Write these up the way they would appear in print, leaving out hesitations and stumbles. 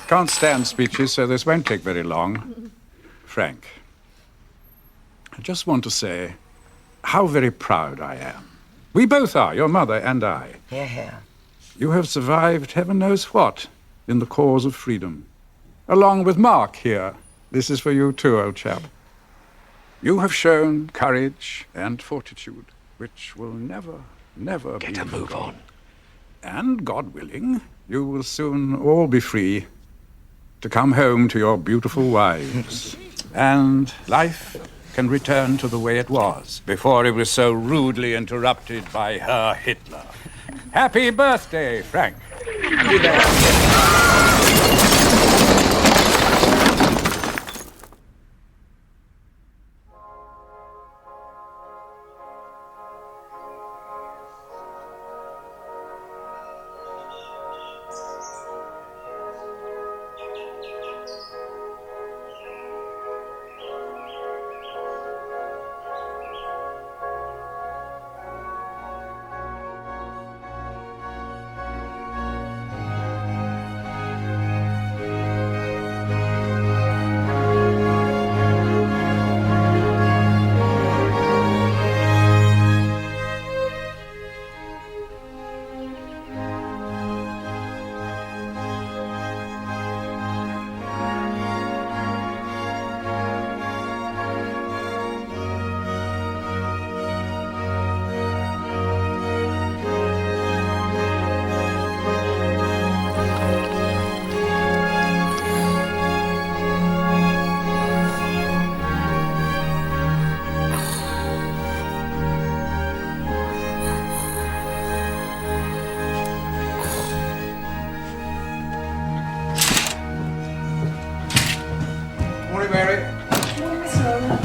can't stand speeches, so this won't take very long. Frank, I just want to say how very proud I am. We both are, your mother and I. Hear, hear. You have survived heaven knows what in the cause of freedom. Along with Mark here. This is for you too, old chap. You have shown courage and fortitude, which will never be Get a move on. And, God willing, you will soon all be free to come home to your beautiful wives. And life can return to the way it was before it was so rudely interrupted by her Hitler. Happy birthday, Frank. Morning, Mary. Morning, Miss Rowland.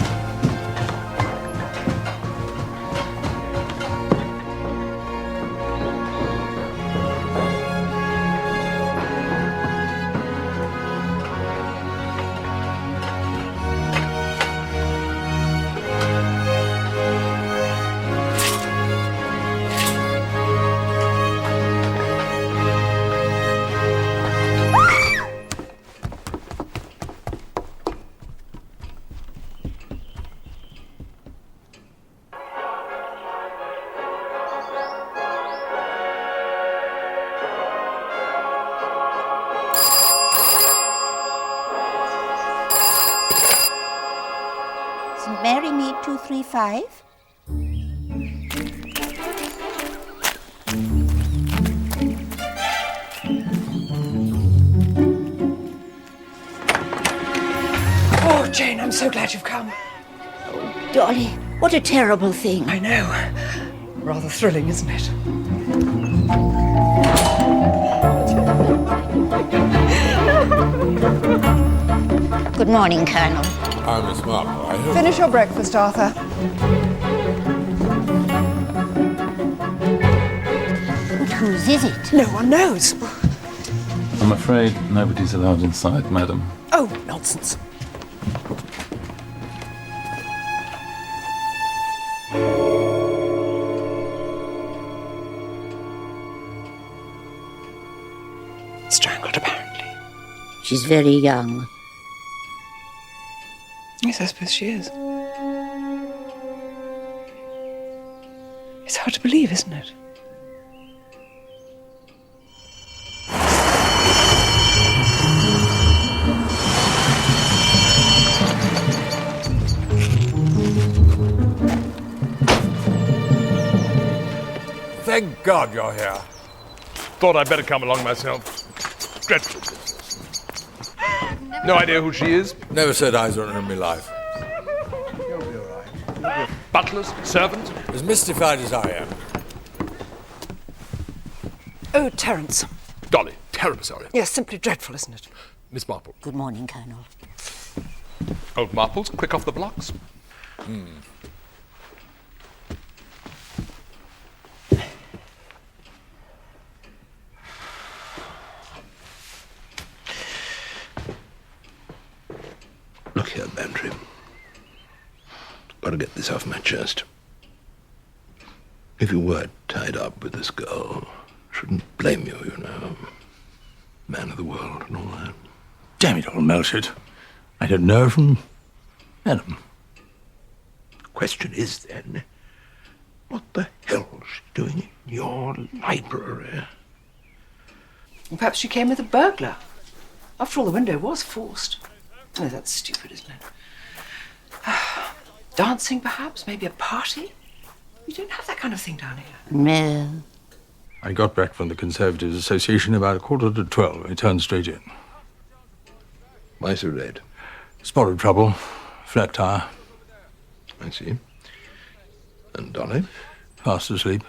St. Mary Mead 235. Oh, Jane, I'm so glad you've come. Oh, Dolly, what a terrible thing. I know. Rather thrilling, isn't it? Good morning, Colonel. I'm Miss Marple. Finish your breakfast, Arthur. But whose is it? No one knows. I'm afraid nobody's allowed inside, madam. Oh, nonsense. Strangled, apparently. She's very young. Yes, I suppose she is. It's hard to believe, isn't it? Thank God you're here. Thought I'd better come along myself. Dreadful business. No idea who she is? Never set eyes on her in my life. Butlers? Servants? As mystified as I am. Oh, Terence. Dolly, terribly sorry. Yes, simply dreadful, isn't it? Miss Marple. Good morning, Colonel. Old Marple's quick off the blocks. Look here, Bantry. Got to get this off my chest. If you were tied up with this girl, shouldn't blame you, you know. Man of the world and all that. Damn it all, Melchett. I don't know from Adam. The question is, then, what the hell's she doing in your library? Well, perhaps she came with a burglar. After all, the window was forced. Oh, that's stupid, isn't it? Dancing, perhaps? Maybe a party? You don't have that kind of thing down here. No. I got back from the Conservatives Association about 11:45. I turned straight in. Why so late? Spotted trouble. Flat tire. I see. And Dolly? Fast asleep.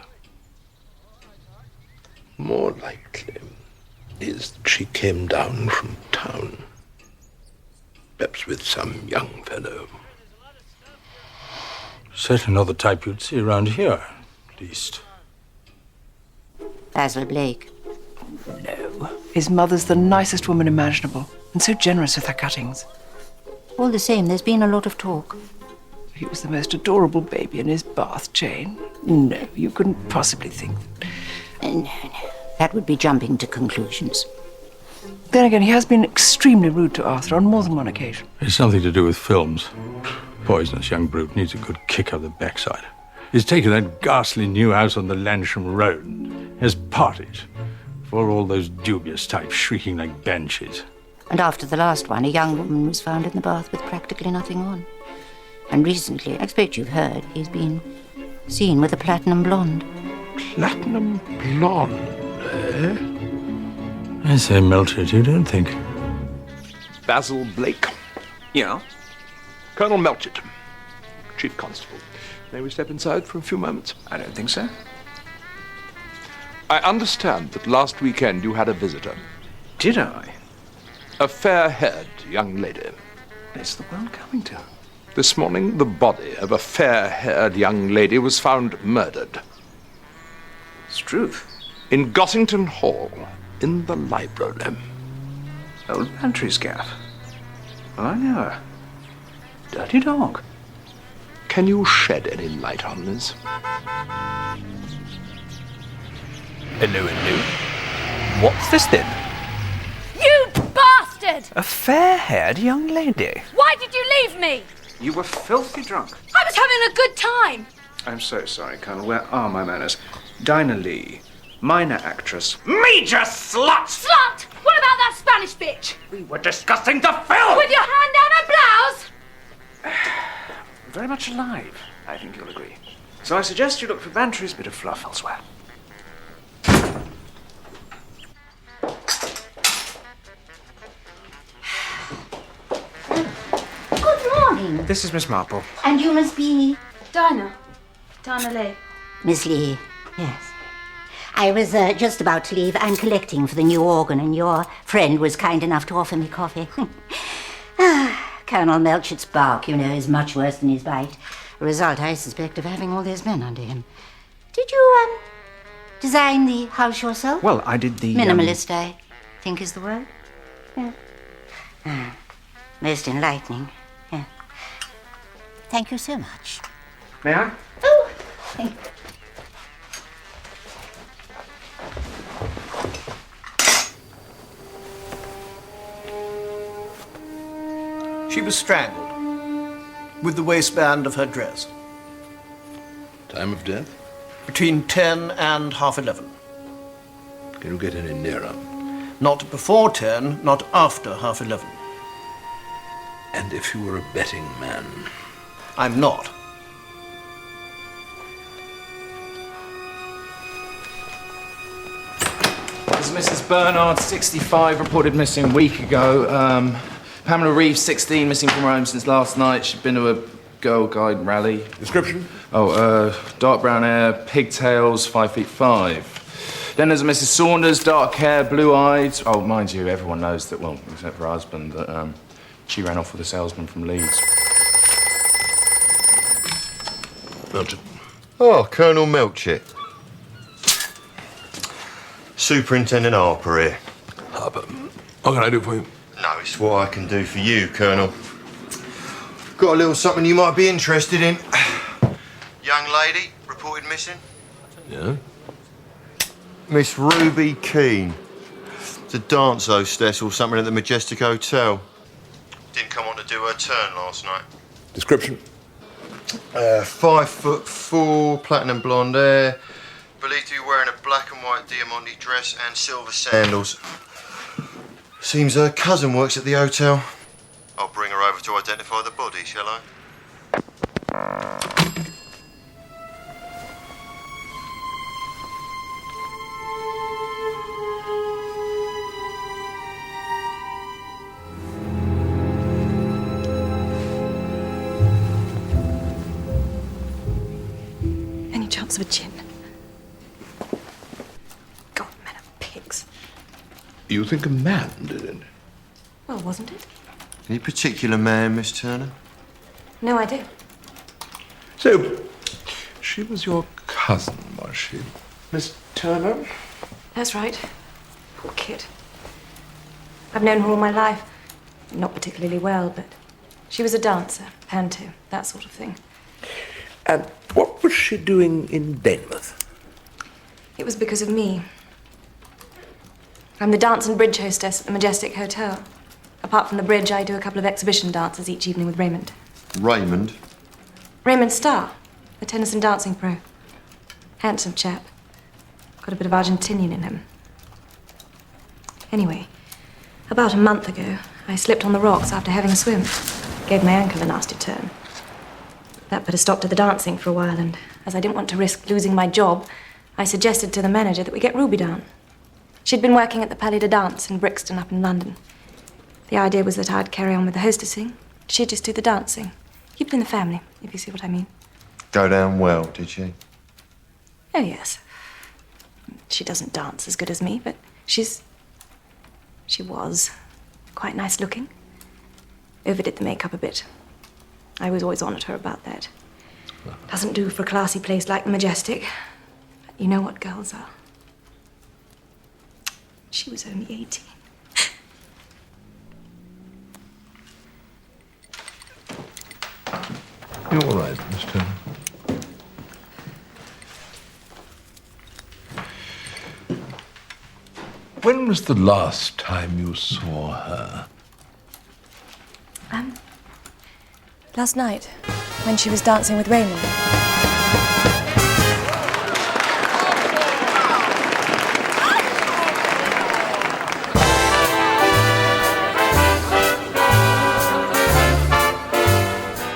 More likely is that she came down from town. Perhaps with some young fellow. Certainly not the type you'd see around here, at least. Basil Blake. No. His mother's the nicest woman imaginable, and so generous with her cuttings. All the same, there's been a lot of talk. He was the most adorable baby in his bath, Jane. No, you couldn't possibly think that. No. That would be jumping to conclusions. Then again, he has been extremely rude to Arthur on more than one occasion. It's something to do with films. Poisonous young brute needs a good kick up the backside. He's taken that ghastly new house on the Landsham Road. Has parties for all those dubious types shrieking like banshees. And after the last one, a young woman was found in the bath with practically nothing on. And recently, I expect you've heard, he's been seen with a platinum blonde. Platinum blonde, eh? I say, Melchett, you don't think? Basil Blake. Yeah? Colonel Melchett, Chief Constable. May we step inside for a few moments? I don't think so. I understand that last weekend you had a visitor. Did I? A fair-haired young lady. Where's the world coming to? This morning, the body of a fair-haired young lady was found murdered. Struth. In Gossington Hall, in the library. Old Bantry's gaff. Well, I know her. Dirty dog. Can you shed any light on this? Hello. What's this then? You bastard! A fair-haired young lady. Why did you leave me? You were filthy drunk. I was having a good time. I'm so sorry, Colonel. Where are my manners? Dinah Lee, minor actress. Major slut! Slut! What about that Spanish bitch? We were discussing the film! With your hand down her blouse? Very much alive, I think you'll agree. So I suggest you look for Bantry's bit of fluff elsewhere. Good morning. This is Miss Marple. And you must be... Dinah Lee. Miss Lee, yes. I was just about to leave. I'm collecting for the new organ, and your friend was kind enough to offer me coffee. Colonel Melchett's bark, you know, is much worse than his bite. A result, I suspect, of having all those men under him. Did you, design the house yourself? Well, I did the... Minimalist, I think is the word. Yeah. Most enlightening. Yeah. Thank you so much. May I? Oh, thank you. She was strangled with the waistband of her dress. Time of death? Between 10 and half 11. Can you get any nearer? Not before 10, not after half 11. And if you were a betting man? I'm not. This is Mrs. Bernard, 65, reported missing a week ago. Pamela Reeves, 16, missing from her home since last night. She'd been to a Girl Guide rally. Description? Dark brown hair, pigtails, 5'5". Then there's a Mrs. Saunders, dark hair, blue eyes. Oh, mind you, everyone knows that, well, except for her husband, that she ran off with a salesman from Leeds. Melchett. Oh, Colonel Melchett. Superintendent Harper here. Harper. What can I do for you? No, it's what I can do for you, Colonel. Got a little something you might be interested in. Young lady, reported missing. Yeah? Miss Ruby Keane. the dance hostess or something at the Majestic Hotel. Didn't come on to do her turn last night. Description? 5'4", platinum blonde hair, believed to be wearing a black and white diamante dress and silver sandals. Seems her cousin works at the hotel. I'll bring her over to identify the body, shall I? Any chance of a gin? God, men are pigs. You think a man did it? Well, wasn't it? Any particular man, Miss Turner? No idea. So, she was your cousin, was she? Miss Turner? That's right. Poor kid. I've known her all my life. Not particularly well, but she was a dancer, panto, that sort of thing. And what was she doing in Denmark? It was because of me. I'm the dance and bridge hostess at the Majestic Hotel. Apart from the bridge, I do a couple of exhibition dances each evening with Raymond. Raymond? Raymond Starr, the tennis and dancing pro. Handsome chap. Got a bit of Argentinian in him. Anyway, about a month ago, I slipped on the rocks after having a swim. Gave my ankle a nasty turn. That put a stop to the dancing for a while, and as I didn't want to risk losing my job, I suggested to the manager that we get Ruby down. She'd been working at the Palais de Danse in Brixton up in London. The idea was that I'd carry on with the hostessing. She'd just do the dancing. Keep it in the family, if you see what I mean. Go down well, did she? Oh, yes. She doesn't dance as good as me, but she was quite nice looking. Overdid the makeup a bit. I was always on at her about that. Doesn't do for a classy place like the Majestic. But you know what girls are. She was only 18. You're all right, Miss Turner. When was the last time you saw her? Last night, when she was dancing with Raymond.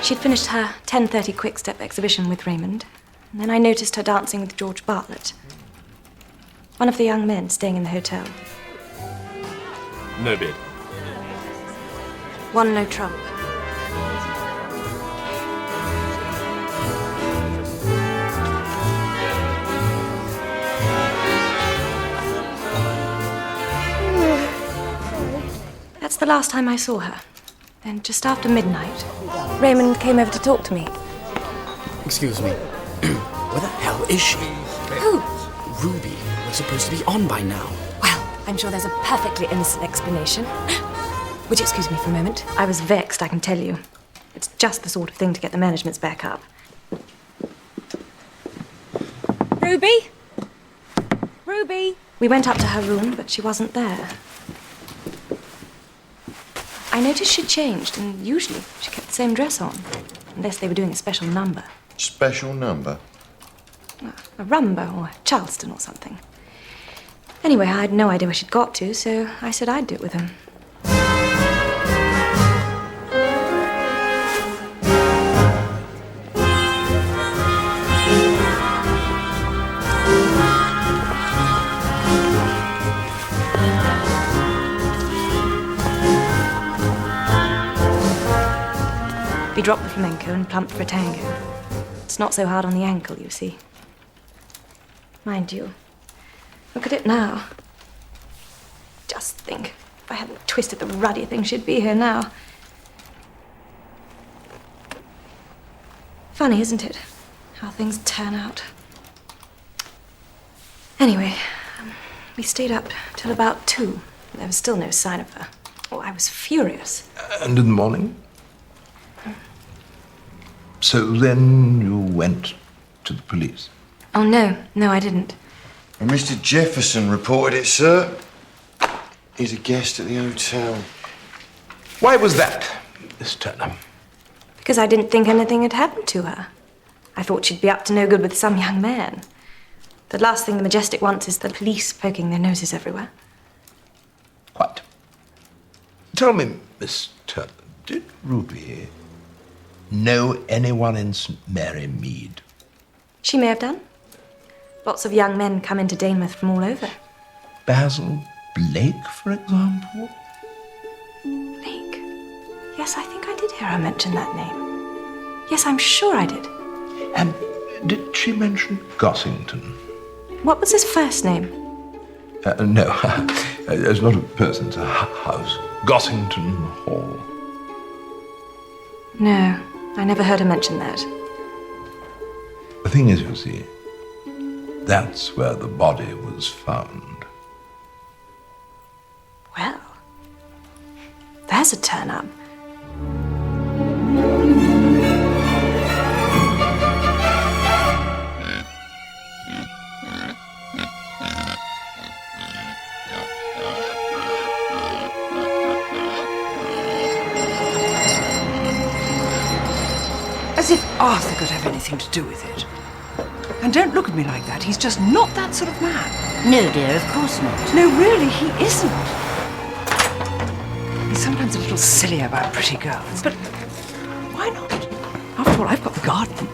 She'd finished her 10:30 quick-step exhibition with Raymond, and then I noticed her dancing with George Bartlett, one of the young men staying in the hotel. No bid. One no trump. That's the last time I saw her. Then, just after midnight, Raymond came over to talk to me. Excuse me. Where the hell is she? Who? Ruby was supposed to be on by now. Well, I'm sure there's a perfectly innocent explanation. Would you excuse me for a moment? I was vexed, I can tell you. It's just the sort of thing to get the management's back up. Ruby? Ruby? We went up to her room, but she wasn't there. I noticed she'd changed, and usually she kept the same dress on. Unless they were doing a special number. Special number? A rumba or a Charleston or something. Anyway, I had no idea where she'd got to, so I said I'd do it with him. We dropped the flamenco and plumped for a tango. It's not so hard on the ankle, you see. Mind you, look at it now. Just think, if I hadn't twisted the ruddy thing, she'd be here now. Funny, isn't it? How things turn out. Anyway, we stayed up till about 2. There was still no sign of her. Oh, I was furious. And in the morning? So then you went to the police? Oh, no, I didn't. And Mr. Jefferson reported it, sir. He's a guest at the hotel. Why was that, Miss Turner? Because I didn't think anything had happened to her. I thought she'd be up to no good with some young man. The last thing the Majestic wants is the police poking their noses everywhere. Quite. Tell me, Miss Turner, did Ruby know anyone in St. Mary Mead? She may have done. Lots of young men come into Danemouth from all over. Basil Blake, for example? Blake? Yes, I think I did hear her mention that name. Yes, I'm sure I did. And did she mention Gossington? What was his first name? No, it's not a person, it's a house. Gossington Hall. No, I never heard her mention that. The thing is, you see, that's where the body was found. Well, there's a turn-up. As if Arthur could have anything to do with it. And don't look at me like that. He's just not that sort of man. No, dear, of course not. No, really, he isn't. He's sometimes a little silly about pretty girls, but why not? After all, I've got the garden.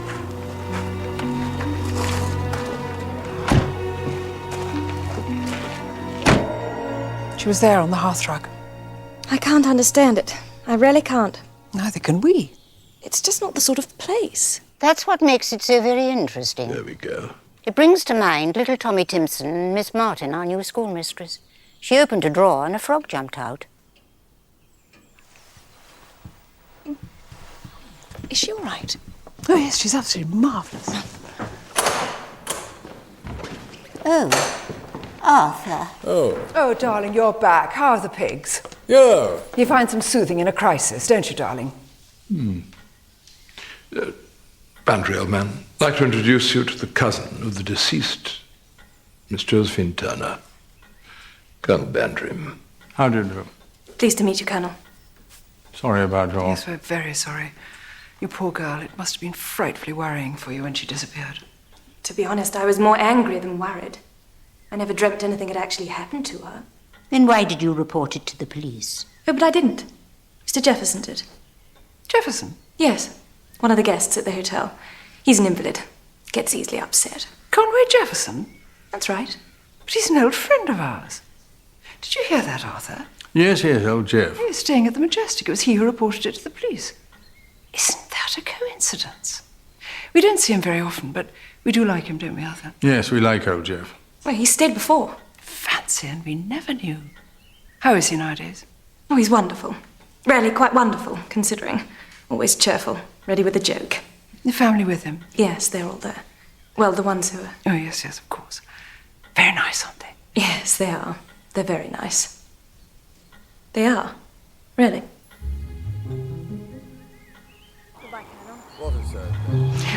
She was there on the hearthrug. I can't understand it. I really can't. Neither can we. It's just not the sort of place. That's what makes it so very interesting. There we go. It brings to mind little Tommy Timpson and Miss Martin, our new schoolmistress. She opened a drawer and a frog jumped out. Is she all right? Oh, yes, she's absolutely marvellous. Oh, Arthur. Oh, darling, you're back. How are the pigs? Yeah. You find some soothing in a crisis, don't you, darling? Bantry, old man, I'd like to introduce you to the cousin of the deceased, Miss Josephine Turner. Colonel Bantry. How do you do? Pleased to meet you, Colonel. Sorry about your... Yes, we're very sorry. You poor girl, it must have been frightfully worrying for you when she disappeared. To be honest, I was more angry than worried. I never dreamt anything had actually happened to her. Then why did you report it to the police? Oh, but I didn't. Mr. Jefferson did. Jefferson? Yes. One of the guests at the hotel. He's an invalid. Gets easily upset. Conway Jefferson? That's right. But he's an old friend of ours. Did you hear that, Arthur? Yes, old Jeff. He was staying at the Majestic. It was he who reported it to the police. Isn't that a coincidence? We don't see him very often, but we do like him, don't we, Arthur? Yes, we like old Jeff. Well, he stayed before. Fancy, and we never knew. How is he nowadays? Oh, he's wonderful. Really quite wonderful, considering. Always cheerful, ready with a joke. The family with him? Yes, they're all there. Well, the ones who are... Oh, yes, of course. Very nice, aren't they? Yes, they are. They're very nice. They are. Really.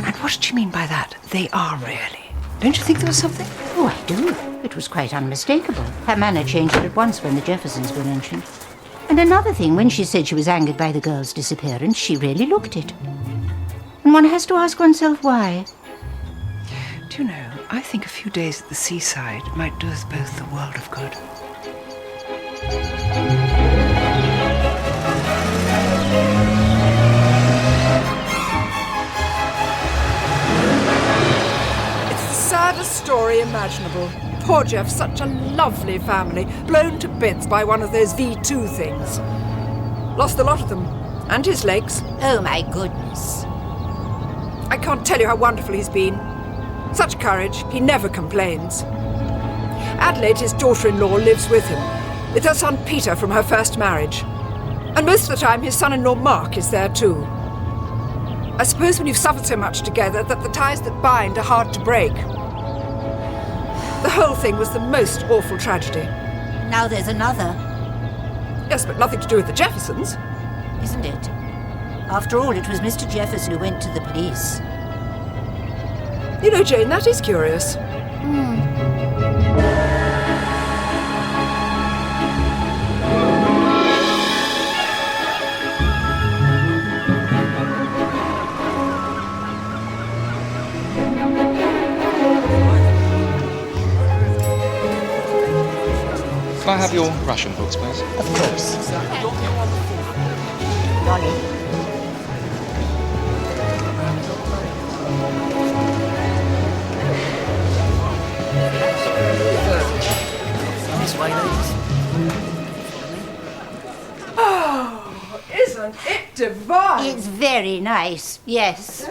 And what did she mean by that? They are really. Don't you think there was something? Oh, I do. It was quite unmistakable. Her manner changed at once when the Jeffersons were mentioned. And another thing, when she said she was angered by the girl's disappearance, she really looked it. And one has to ask oneself why. Do you know, I think a few days at the seaside might do us both the world of good. It's the saddest story imaginable. Poor Jeff, such a lovely family, blown to bits by one of those V2 things. Lost the lot of them, and his legs. Oh, my goodness. I can't tell you how wonderful he's been. Such courage, he never complains. Adelaide, his daughter-in-law, lives with him. It's her son Peter from her first marriage. And most of the time, his son-in-law Mark is there too. I suppose when you've suffered so much together that the ties that bind are hard to break. The whole thing was the most awful tragedy. Now there's another. Yes, but nothing to do with the Jeffersons. Isn't it? After all, it was Mr. Jefferson who went to the police. You know, Jane, that is curious. Can I have your Russian books, please? Of course. Dolly. This way, ladies. Oh, isn't it divine? It's very nice, yes.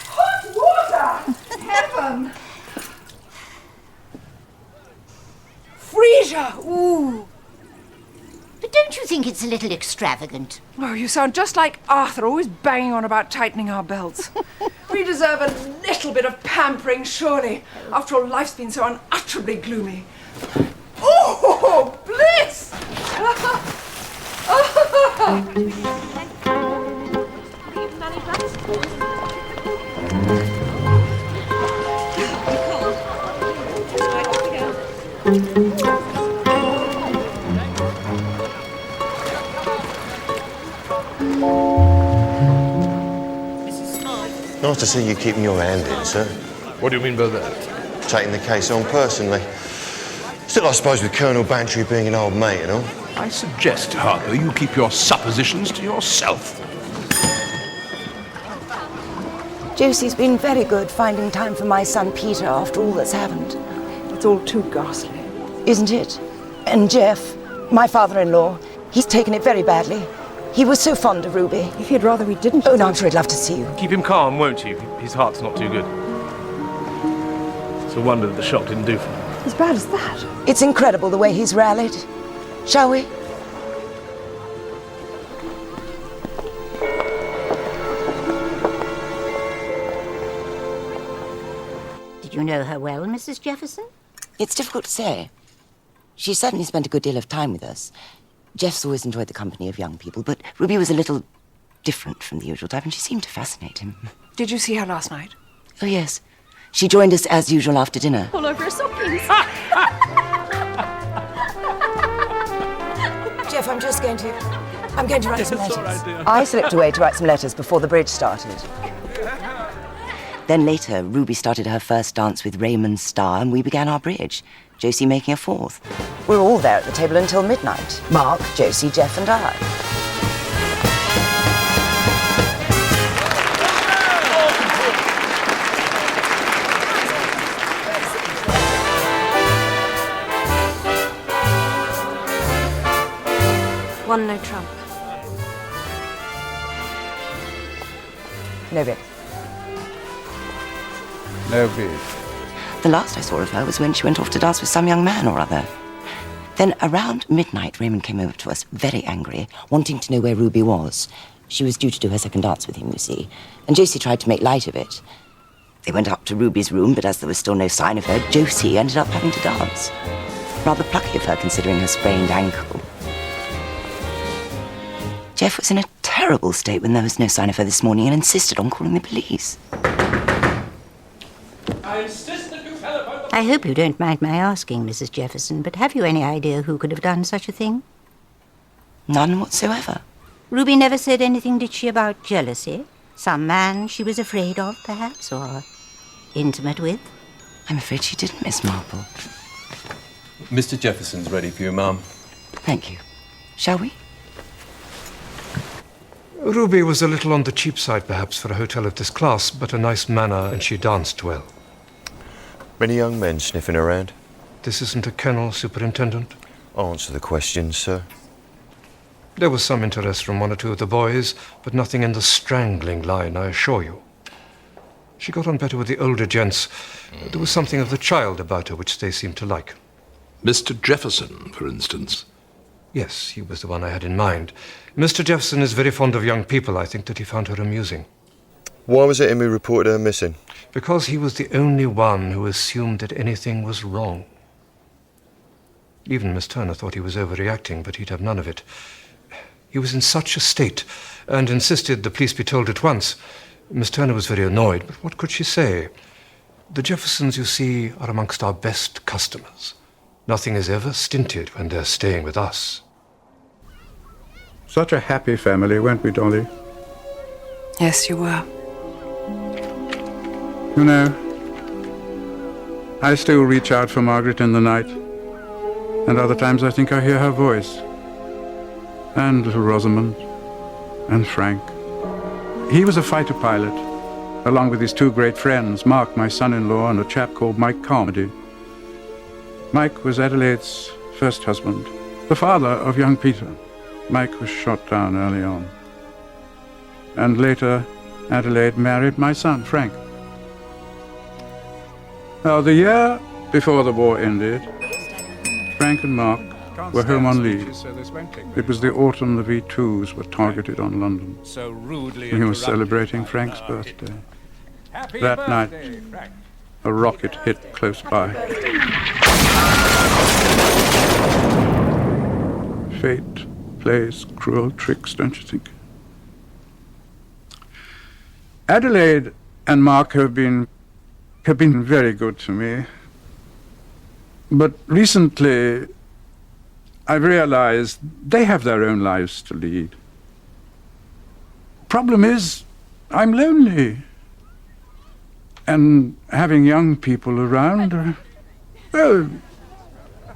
Hot water! Heaven! Freesia! Ooh! But don't you think it's a little extravagant? Oh, you sound just like Arthur, always banging on about tightening our belts. We deserve a little bit of pampering, surely. After all, life's been so unutterably gloomy. Oh, bliss! Nice to see you keeping your hand in, sir. What do you mean by that? Taking the case on personally. Still, I suppose with Colonel Bantry being an old mate and all. I suggest, Harper, you keep your suppositions to yourself. Josie's been very good finding time for my son Peter after all that's happened. It's all too ghastly. Isn't it? And Jeff, my father-in-law, he's taken it very badly. He was so fond of Ruby. If you'd rather we didn't... Oh, no, I'm sure he'd love to see you. Keep him calm, won't you? His heart's not too good. It's a wonder that the shock didn't do for him. As bad as that? It's incredible the way he's rallied. Shall we? Did you know her well, Mrs. Jefferson? It's difficult to say. She certainly spent a good deal of time with us. Jeff's always enjoyed the company of young people, but Ruby was a little different from the usual type, and she seemed to fascinate him. Did you see her last night? Oh, yes. She joined us as usual after dinner. All over her stockings. Jeff, I'm going to write some letters. I slipped away to write some letters before the bridge started. Then later, Ruby started her first dance with Raymond Starr, and we began our bridge, Josie making a fourth. We're all there at the table until midnight. Mark, Josie, Jeff, and I. One no trump. No bid. No bid. The last I saw of her was when she went off to dance with some young man or other. Then around midnight, Raymond came over to us, very angry, wanting to know where Ruby was. She was due to do her second dance with him, you see, and Josie tried to make light of it. They went up to Ruby's room, but as there was still no sign of her, Josie ended up having to dance. Rather plucky of her, considering her sprained ankle. Jeff was in a terrible state when there was no sign of her this morning and insisted on calling the police. I hope you don't mind my asking, Mrs. Jefferson, but have you any idea who could have done such a thing? None whatsoever. Ruby never said anything, did she, about jealousy? Some man she was afraid of, perhaps, or intimate with? I'm afraid she didn't, Miss Marple. Mr. Jefferson's ready for you, ma'am. Thank you. Shall we? Ruby was a little on the cheap side, perhaps, for a hotel of this class, but a nice manner, and she danced well. Many young men sniffing around? This isn't a kennel, Superintendent. Answer the questions, sir. There was some interest from one or two of the boys, but nothing in the strangling line, I assure you. She got on better with the older gents. There was something of the child about her which they seemed to like. Mr. Jefferson, for instance. Yes, he was the one I had in mind. Mr. Jefferson is very fond of young people. I think that he found her amusing. Why was it him who reported her missing? Because he was the only one who assumed that anything was wrong. Even Miss Turner thought he was overreacting, but he'd have none of it. He was in such a state, and insisted the police be told at once. Miss Turner was very annoyed, but what could she say? The Jeffersons, you see, are amongst our best customers. Nothing is ever stinted when they're staying with us. Such a happy family, weren't we, Dolly? Yes, you were. You know, I still reach out for Margaret in the night. And other times I think I hear her voice. And little Rosamond. And Frank. He was a fighter pilot, along with his two great friends, Mark, my son-in-law, and a chap called Mike Carmody. Mike was Adelaide's first husband, the father of young Peter. Mike was shot down early on. And later, Adelaide married my son, Frank. Now, the year before the war ended, Frank and Mark were home on leave. It was the autumn the V2s were targeted on London. He was celebrating Frank's birthday. That night, a rocket hit close by. Fate plays cruel tricks, don't you think? Adelaide and Mark have been very good to me. But recently, I've realized they have their own lives to lead. Problem is, I'm lonely. And having young people around, well,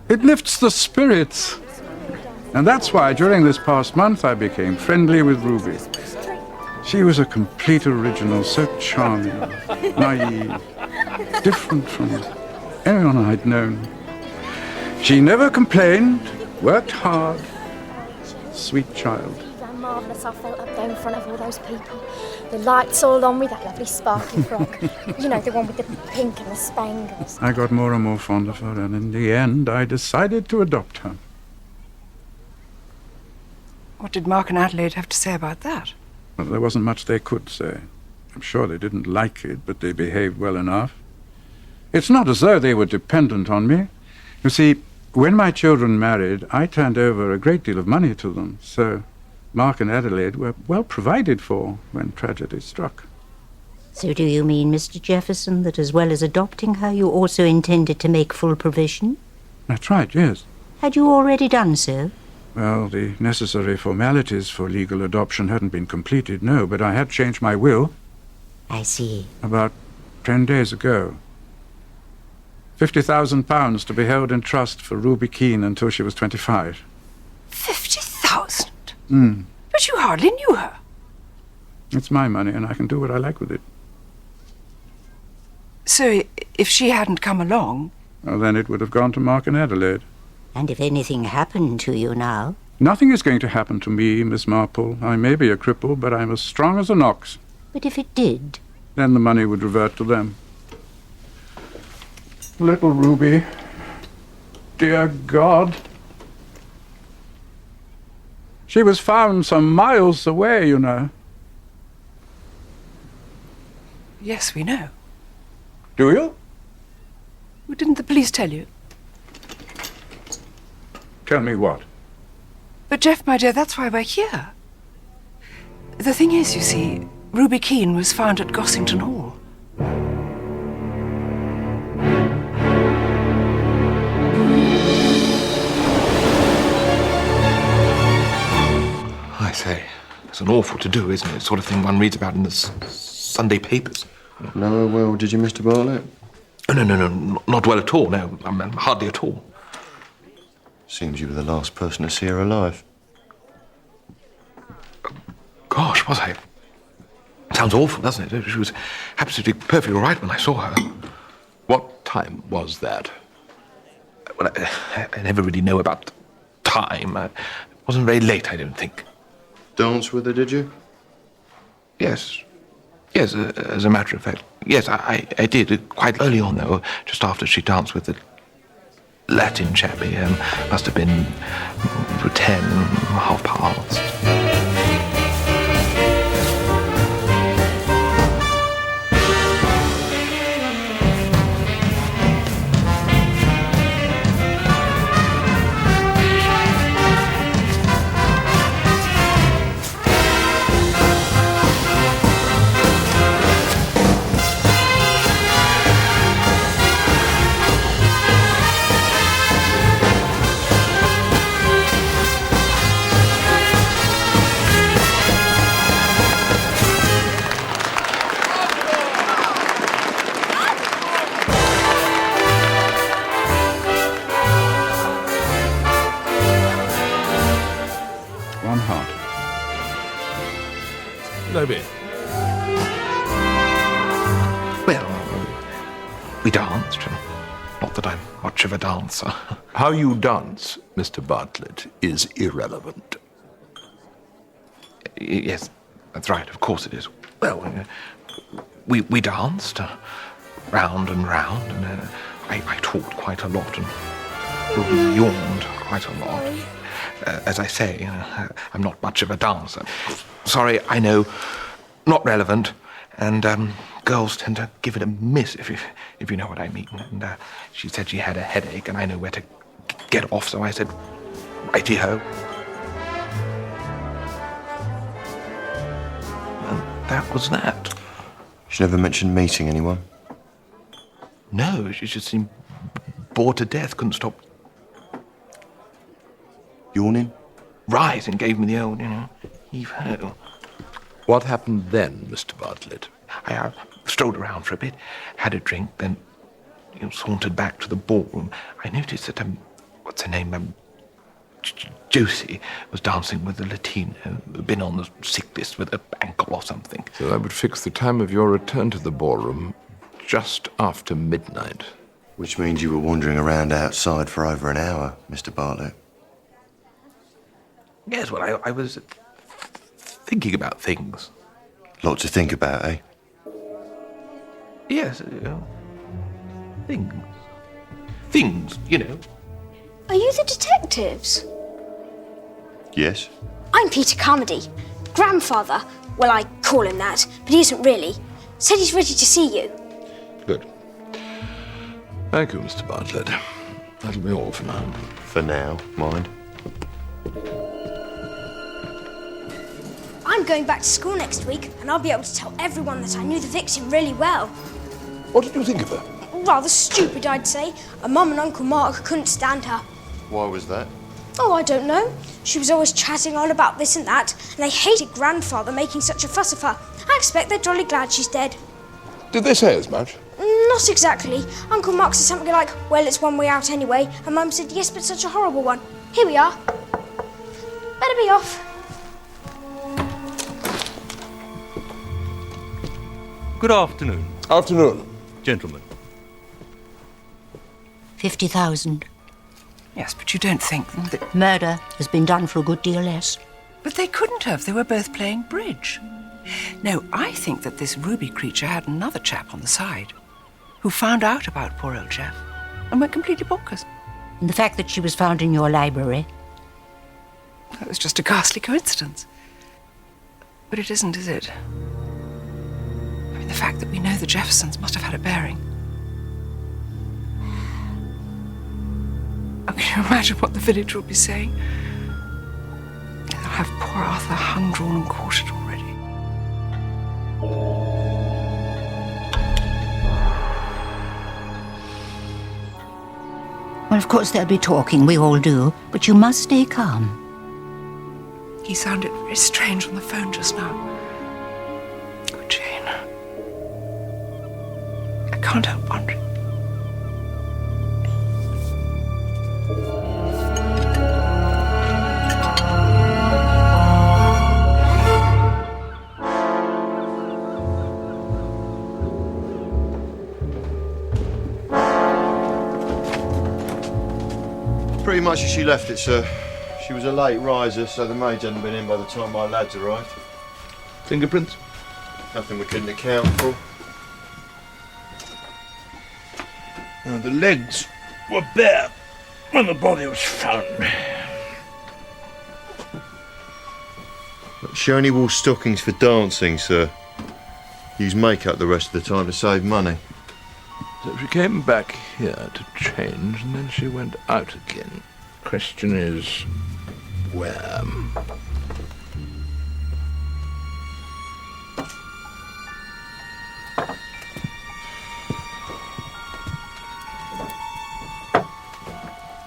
it lifts the spirits. And that's why during this past month I became friendly with Ruby. She was a complete original, so charming, naive, different from anyone I'd known. She never complained, worked hard, sweet child. Marvellous I felt up there in front of all those people. The lights all on with that lovely sparkly frock. You know, the one with the pink and the spangles. I got more and more fond of her, and in the end I decided to adopt her. What did Mark and Adelaide have to say about that? Well, there wasn't much they could say. I'm sure they didn't like it, but they behaved well enough. It's not as though they were dependent on me. You see, when my children married, I turned over a great deal of money to them, so Mark and Adelaide were well provided for when tragedy struck. So do you mean, Mr. Jefferson, that as well as adopting her, you also intended to make full provision? That's right, yes. Had you already done so? Well, the necessary formalities for legal adoption hadn't been completed, no, but I had changed my will. I see. About 10 days ago. £50,000 to be held in trust for Ruby Keene until she was 25. 50,000? Hmm. But you hardly knew her. It's my money, and I can do what I like with it. So if she hadn't come along... Well, then it would have gone to Mark and Adelaide. And if anything happened to you now? Nothing is going to happen to me, Miss Marple. I may be a cripple, but I'm as strong as an ox. But if it did? Then the money would revert to them. Little Ruby. Dear God. She was found some miles away, you know. Yes, we know. Do you? Well, didn't the police tell you? Tell me what? But, Jeff, my dear, that's why we're here. The thing is, you see, Ruby Keene was found at Gossington Hall. I say, it's an awful to-do, isn't it? Sort of thing one reads about in the Sunday papers. No, well, did you, Mr. Bartlett? Oh, no, not well at all, no. I mean, hardly at all. Seems you were the last person to see her alive. Gosh, was I? Sounds awful, doesn't it? She was absolutely perfectly all right when I saw her. What time was that? Well, I never really know about time. It wasn't very late, I don't think. Dance with her, did you? Yes. Yes, as a matter of fact. Yes, I did. Quite early on, though, just after she danced with the Latin chappie. Must have been 10, half past. I be? Well, we danced. Not that I'm much of a dancer. How you dance, Mr. Bartlett, is irrelevant. Yes, that's right. Of course it is. Well, we danced round and round, and I talked quite a lot and yawned quite a lot. As I say, I'm not much of a dancer. Sorry, I know, not relevant, and girls tend to give it a miss, if you know what I mean. And she said she had a headache, and I know where to get off, so I said, righty-ho. And that was that. She never mentioned meeting anyone? No, she just seemed bored to death, couldn't stop yawning? Right, and gave me the old, heave-ho. What happened then, Mr. Bartlett? I strolled around for a bit, had a drink, then sauntered back to the ballroom. I noticed that, what's her name, Josie was dancing with a Latino, been on the sick list with an ankle or something. So that would fix the time of your return to the ballroom just after midnight. Which means you were wandering around outside for over an hour, Mr. Bartlett. Yes, well, I was thinking about things. Lot to think about, eh? Yes, things. Things, Are you the detectives? Yes. I'm Peter Carmody. Grandfather, well, I call him that, but he isn't really. Said he's ready to see you. Good. Thank you, Mr. Bartlett. That'll be all for now. For now, mind. I'm going back to school next week, and I'll be able to tell everyone that I knew the victim really well. What did you think of her? Rather stupid, I'd say. And Mum and Uncle Mark couldn't stand her. Why was that? Oh, I don't know. She was always chatting on about this and that, and they hated Grandfather making such a fuss of her. I expect they're jolly glad she's dead. Did they say as much? Not exactly. Uncle Mark said something like, well, it's one way out anyway, and Mum said, yes, but such a horrible one. Here we are. Better be off. Good afternoon. Afternoon. Gentlemen. 50,000. Yes, but you don't think that... Murder has been done for a good deal less. But they couldn't have. They were both playing bridge. No, I think that this Ruby creature had another chap on the side who found out about poor old Jeff and went completely bonkers. And the fact that she was found in your library? That was just a ghastly coincidence. But it isn't, is it? I mean, the fact that we know the Jeffersons must have had a bearing. Oh, can you imagine what the village will be saying? They'll have poor Arthur hung, drawn and quartered already. Well, of course they'll be talking, we all do, but you must stay calm. He sounded very strange on the phone just now. Oh, Jane. I can't help wondering. Pretty much as she left it, sir. She was a late riser, so the maids hadn't been in by the time my lads arrived. Fingerprints? Nothing we couldn't account for. Now, the legs were bare when the body was found. She only wore stockings for dancing, sir. Used makeup the rest of the time to save money. So she came back here to change, and then she went out again. Question is, where?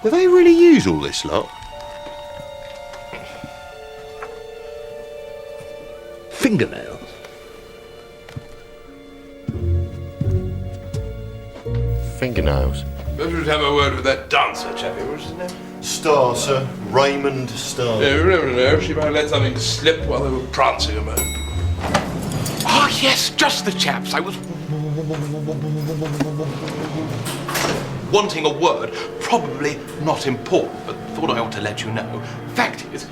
Do they really use all this lot? Fingernails. Fingernails. Perhaps we'd have a word with that dancer, chappie. What's his name? Starr, sir. Raymond Starr. No, she might have let something slip while they were prancing about. Oh, yes, just the chaps. I was wanting a word, probably not important, but thought I ought to let you know. Fact is,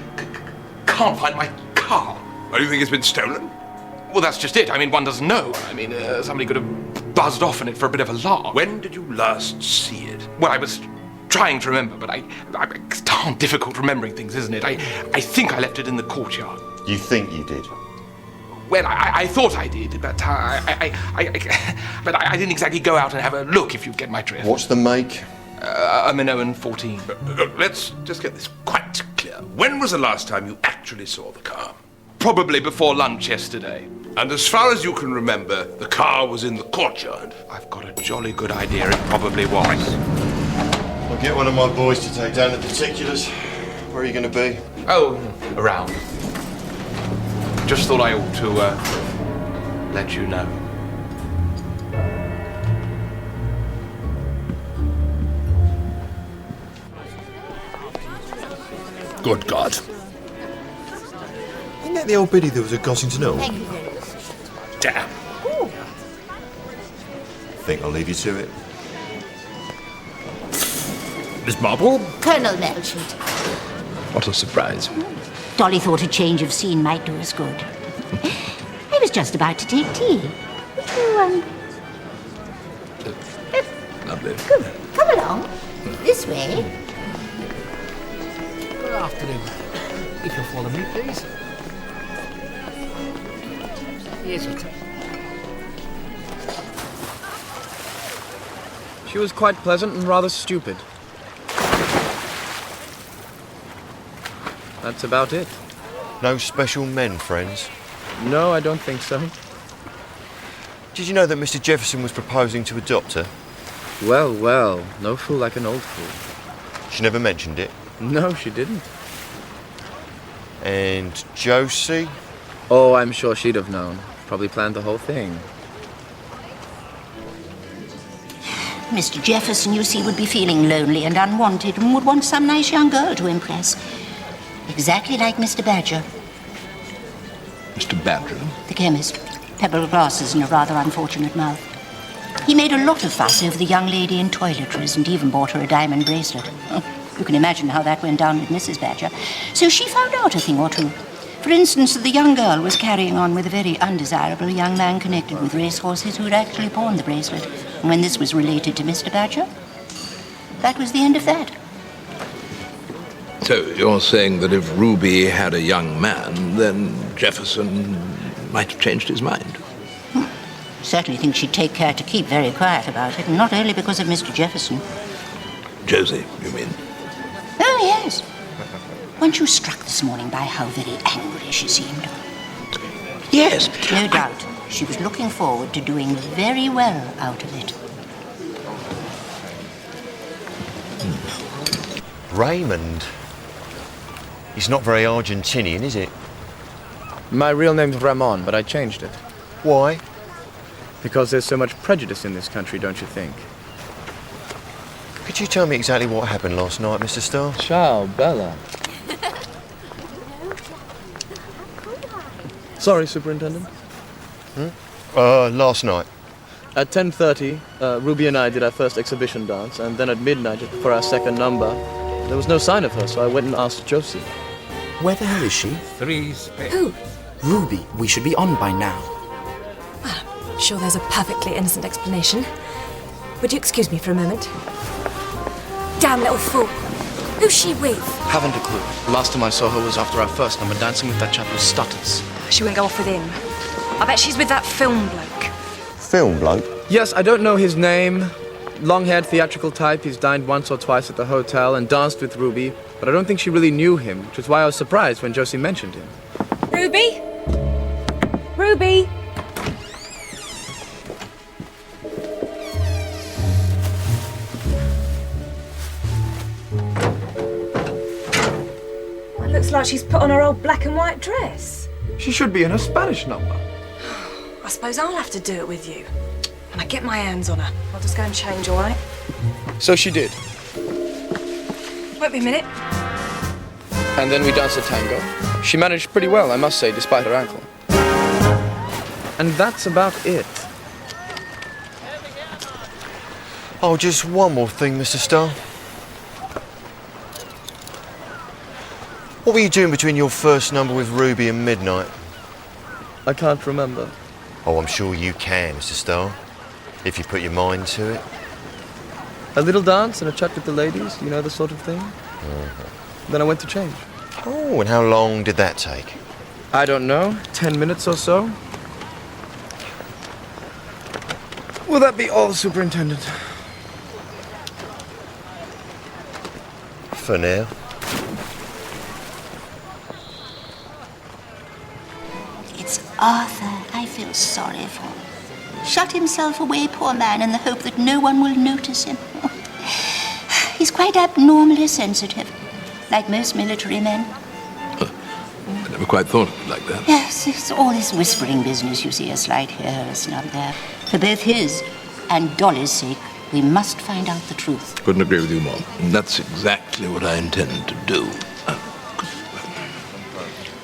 can't find my car. Oh, you think it's been stolen? Well, that's just it. I mean, one doesn't know. I mean, somebody could have buzzed off in it for a bit of a lark. When did you last see it? Well, I was trying to remember, but it's darn difficult remembering things, isn't it? I think I left it in the courtyard. You think you did? Well, I thought I did, but but I didn't exactly go out and have a look, if you get my drift. What's the make? A Minoan 14. Let's just get this quite clear. When was the last time you actually saw the car? Probably before lunch yesterday. And as far as you can remember, the car was in the courtyard. I've got a jolly good idea it probably was. I'll get one of my boys to take down the particulars. Where are you going to be? Oh, around. Just thought I ought to let you know. Good God. Isn't that the old biddy that was at Gossington Hill? Thank you very much. Damn. Think I'll leave you to it. Miss Marple? Colonel Melchett. What a surprise. Dolly thought a change of scene might do us good. I was just about to take tea. Would you, Lovely. come along. This way. Good afternoon. If you'll follow me, please. Here's it. She was quite pleasant and rather stupid. That's about it. No special men, friends? No, I don't think so. Did you know that Mr. Jefferson was proposing to adopt her? Well, well, no fool like an old fool. She never mentioned it? No, she didn't. And Josie? Oh, I'm sure she'd have known. Probably planned the whole thing. Mr. Jefferson, you see, would be feeling lonely and unwanted and would want some nice young girl to impress. Exactly like Mr. Badger. Mr. Badger? The chemist. Pebble glasses and a rather unfortunate mouth. He made a lot of fuss over the young lady in toiletries and even bought her a diamond bracelet. You can imagine how that went down with Mrs. Badger. So she found out a thing or two. For instance, that the young girl was carrying on with a very undesirable young man connected with racehorses who had actually pawned the bracelet. And when this was related to Mr. Badger, that was the end of that. So you're saying that if Ruby had a young man, then Jefferson might have changed his mind? Certainly think she'd take care to keep very quiet about it, and not only because of Mr. Jefferson. Josie, you mean? Oh, yes. Weren't you struck this morning by how very angry she seemed? Yes. No doubt. She was looking forward to doing very well out of it. Raymond? He's not very Argentinian, is it? My real name's Ramon, but I changed it. Why? Because there's so much prejudice in this country, don't you think? Could you tell me exactly what happened last night, Mr. Starr? Ciao, Bella. Sorry, Superintendent. Last night. At 10:30, Ruby and I did our first exhibition dance, and then at midnight, for our second number, there was no sign of her, so I went and asked Josie. Where the hell is she? 3 spades. Who? Ruby. We should be on by now. Well, I'm sure there's a perfectly innocent explanation. Would you excuse me for a moment? Damn little fool. Who's she with? Haven't a clue. The last time I saw her was after our first number, dancing with that chap who stutters. She wouldn't go off with him. I bet she's with that film bloke. Film bloke? Yes, I don't know his name. Long-haired theatrical type. He's dined once or twice at the hotel and danced with Ruby, but I don't think she really knew him, which is why I was surprised when Josie mentioned him. Ruby? Ruby? It looks like she's put on her old black and white dress. She should be in her Spanish number. I suppose I'll have to do it with you. When I get my hands on her, I'll just go and change, all right? So she did. Won't be a minute. And then we danced a tango. She managed pretty well, I must say, despite her ankle. And that's about it. Oh, just one more thing, Mr. Starr. What were you doing between your first number with Ruby and midnight? I can't remember. Oh, I'm sure you can, Mr. Starr, if you put your mind to it. A little dance and a chat with the ladies, you know, the sort of thing. Then I went to change. Oh, and how long did that take? I don't know, 10 minutes or so. Will that be all, Superintendent? For now. It's Arthur I feel sorry for. Shut himself away, poor man, in the hope that no one will notice him. He's quite abnormally sensitive, like most military men. I never quite thought of it like that. Yes, it's all this whispering business, you see, a slight here, a snub there. For both his and Dolly's sake, we must find out the truth. Couldn't agree with you more. And that's exactly what I intend to do.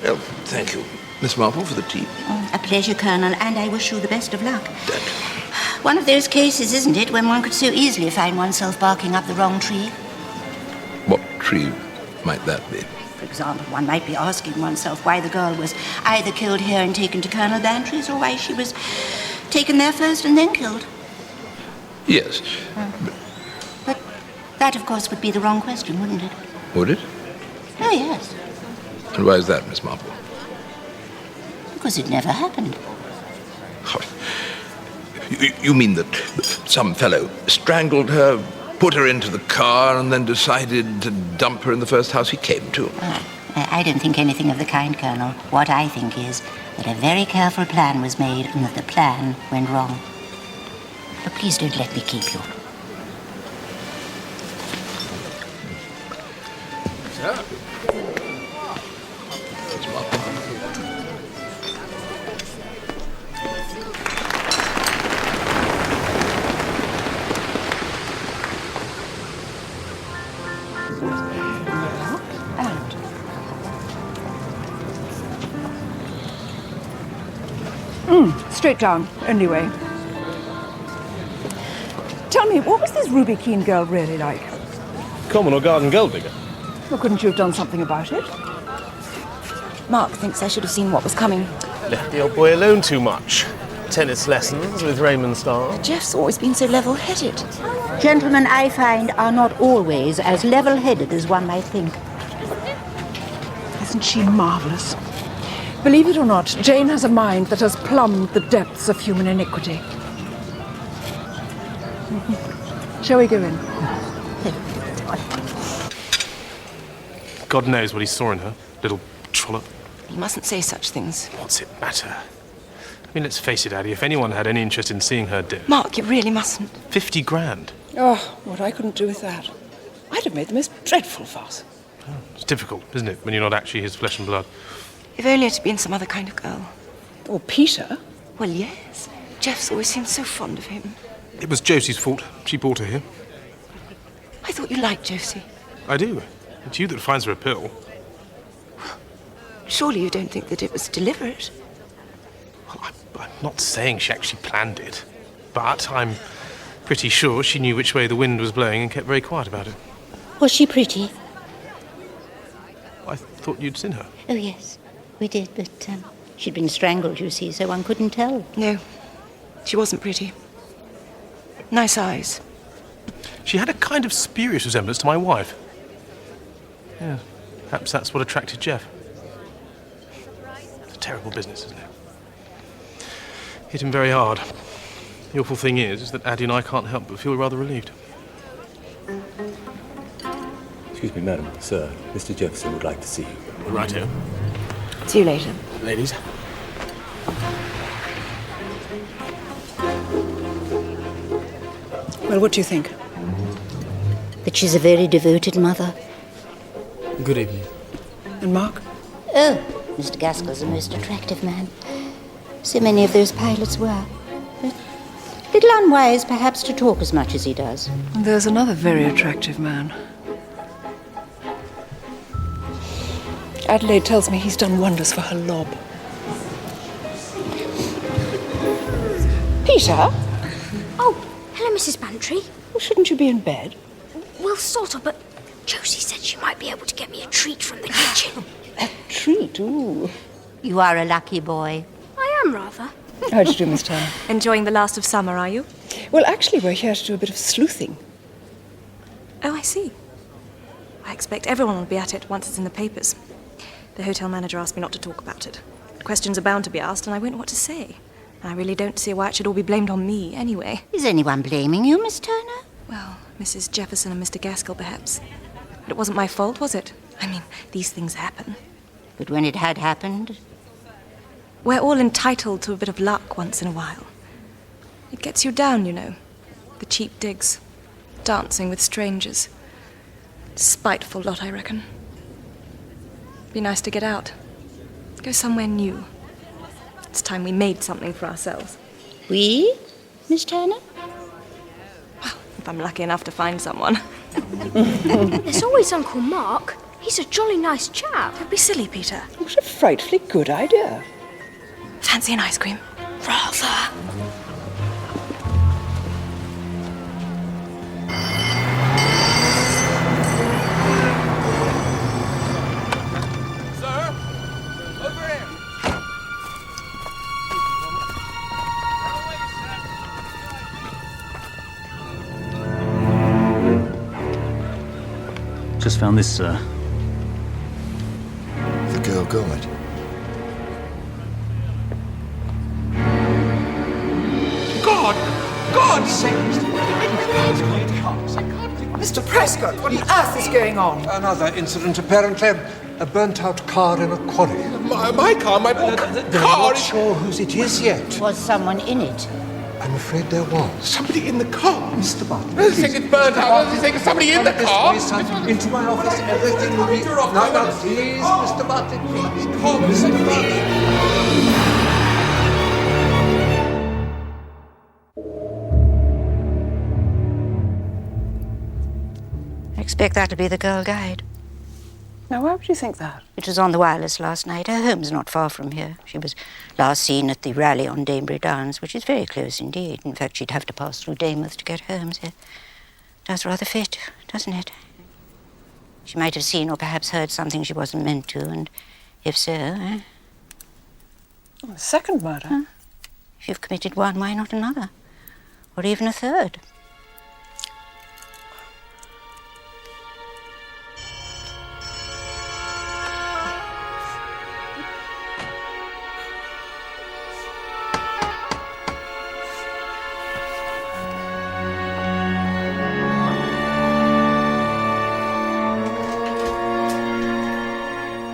Well, thank you, Miss Marple, for the tea. A pleasure, Colonel, and I wish you the best of luck. One of those cases, isn't it, when one could so easily find oneself barking up the wrong tree? What tree might that be? For example, one might be asking oneself why the girl was either killed here and taken to Colonel Bantry's, or why she was taken there first and then killed. Yes. But that, of course, would be the wrong question, wouldn't it? Would it? Oh, yes. And why is that, Miss Marple? Because it never happened. You mean that some fellow strangled her, put her into the car, and then decided to dump her in the first house he came to? I don't think anything of the kind, Colonel. What I think is that a very careful plan was made and that the plan went wrong. But please don't let me keep you. Straight down, anyway. Tell me, what was this Ruby Keene girl really like? Common or garden girl digger? Well, couldn't you have done something about it? Mark thinks I should have seen what was coming. Left the old boy alone too much. Tennis lessons with Raymond Starr. Jeff's always been so level-headed. Gentlemen, I find, are not always as level-headed as one might think. Isn't she marvellous? Believe it or not, Jane has a mind that has plumbed the depths of human iniquity. Shall we go in? God knows what he saw in her, little trollop. You mustn't say such things. What's it matter? I mean, let's face it, Addie, if anyone had any interest in seeing her dead... Mark, you really mustn't. 50 grand. Oh, what I couldn't do with that. I'd have made the most dreadful fuss. Oh, it's difficult, isn't it, when you're not actually his flesh and blood? If only it had been some other kind of girl. Or Peter? Well, yes. Jeff's always seemed so fond of him. It was Josie's fault. She brought her here. I thought you liked Josie. I do. It's you that finds her a pill. Surely you don't think that it was deliberate? Well, I'm not saying she actually planned it, but I'm pretty sure she knew which way the wind was blowing and kept very quiet about it. Was she pretty? I thought you'd seen her. Oh, yes, we did, but she'd been strangled, you see, so one couldn't tell. No, she wasn't pretty. Nice eyes. She had a kind of spurious resemblance to my wife. Yeah, perhaps that's what attracted Jeff. It's a terrible business, isn't it? Hit him very hard. The awful thing is that Addie and I can't help but feel rather relieved. Excuse me, madam. Sir, Mr. Jefferson would like to see you. Right here. See you later. Ladies. Well, what do you think? That she's a very devoted mother. Good evening. And Mark? Oh, Mr. Gaskell's a most attractive man. So many of those pilots were. But a little unwise, perhaps, to talk as much as he does. And there's another very attractive man. Adelaide tells me he's done wonders for her lob. Peter? Oh, hello, Mrs. Bantry. Well, shouldn't you be in bed? Well, sort of, but Josie said she might be able to get me a treat from the kitchen. A treat, ooh. You are a lucky boy. I am, rather. How do you do, Miss Turner? Enjoying the last of summer, are you? Well, actually, we're here to do a bit of sleuthing. Oh, I see. I expect everyone will be at it once it's in the papers. The hotel manager asked me not to talk about it. Questions are bound to be asked, and I won't know what to say. And I really don't see why it should all be blamed on me, anyway. Is anyone blaming you, Miss Turner? Well, Mrs. Jefferson and Mr. Gaskell, perhaps. But it wasn't my fault, was it? I mean, these things happen. But when it had happened? We're all entitled to a bit of luck once in a while. It gets you down, you know. The cheap digs. Dancing with strangers. Spiteful lot, I reckon. Be nice to get out. Go somewhere new. It's time we made something for ourselves. We, Miss Turner? Well, if I'm lucky enough to find someone. There's always Uncle Mark. He's a jolly nice chap. Don't be silly, Peter. What a frightfully good idea. Fancy an ice cream? Rather. Just found this, sir. The girl guide. God sakes! Mr. Prescott, what on earth is going on? Another incident, apparently. A burnt-out car in a quarry. My car, my They're car. not sure whose it is yet. Was someone in it? I'm afraid there was. Somebody in the car. Mr. Barton. Does he think it's burnt out? Does he think there's somebody in the car? Please, son, into my office. Everything will be... No, please, Mr. Barton, please. Mr. Barton. I expect that'll be the girl guide. Now, why would you think that? It was on the wireless last night. Her home's not far from here. She was last seen at the rally on Damebury Downs, which is very close indeed. In fact, she'd have to pass through Daymouth to get home, so it does rather fit, doesn't it? She might have seen or perhaps heard something she wasn't meant to, and if so, Oh, the second murder? Huh? If you've committed one, why not another? Or even a third?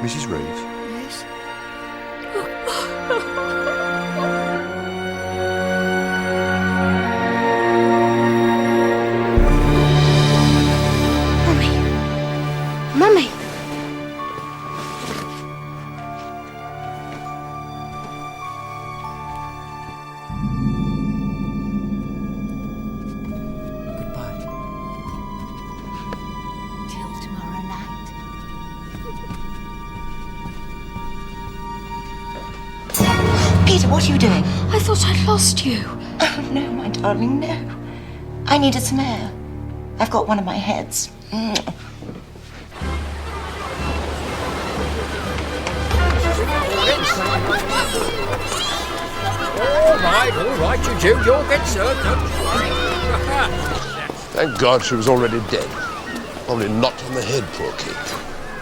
Mrs. Reeves? Yes? Mummy! Till tomorrow night. Peter, what are you doing? I thought I'd lost you. Oh, no, my darling, no. I needed some air. I've got one of my heads. All right, you two, you'll get served, don't worry. Thank God she was already dead. Probably knocked on the head, poor kid.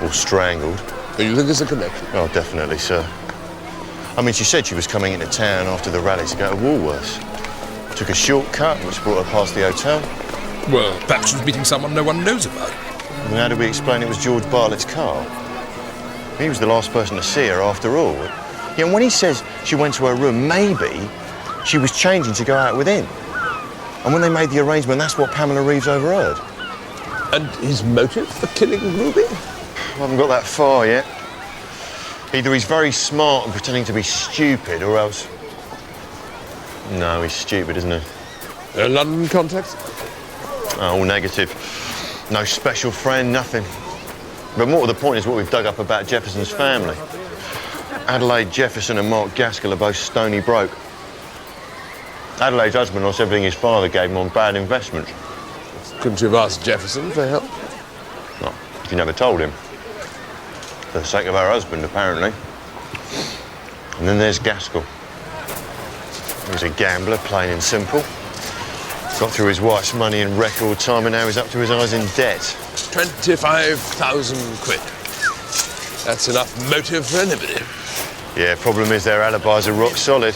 Or strangled. Do you think there's a connection? Oh, definitely, sir. I mean, she said she was coming into town after the rally to go to Woolworths. Took a shortcut, which brought her past the hotel. Well, perhaps she was meeting someone no one knows about. And how do we explain it was George Bartlett's car? He was the last person to see her after all. Yeah, and when he says she went to her room, maybe she was changing to go out with him. And when they made the arrangement, that's what Pamela Reeves overheard. And his motive for killing Ruby? I haven't got that far yet. Either he's very smart and pretending to be stupid, or else... No, he's stupid, isn't he? London contacts? Oh, all negative. No special friend, nothing. But more to the point is what we've dug up about Jefferson's family. Adelaide Jefferson and Mark Gaskell are both stony broke. Adelaide's husband lost everything his father gave him on bad investments. Couldn't you have asked Jefferson for help? No, she never told him. For the sake of her husband, apparently. And then there's Gaskell. He was a gambler, plain and simple. Got through his wife's money in record time, and now he's up to his eyes in debt. 25,000 quid. That's enough motive for anybody. Yeah, problem is their alibis are rock solid.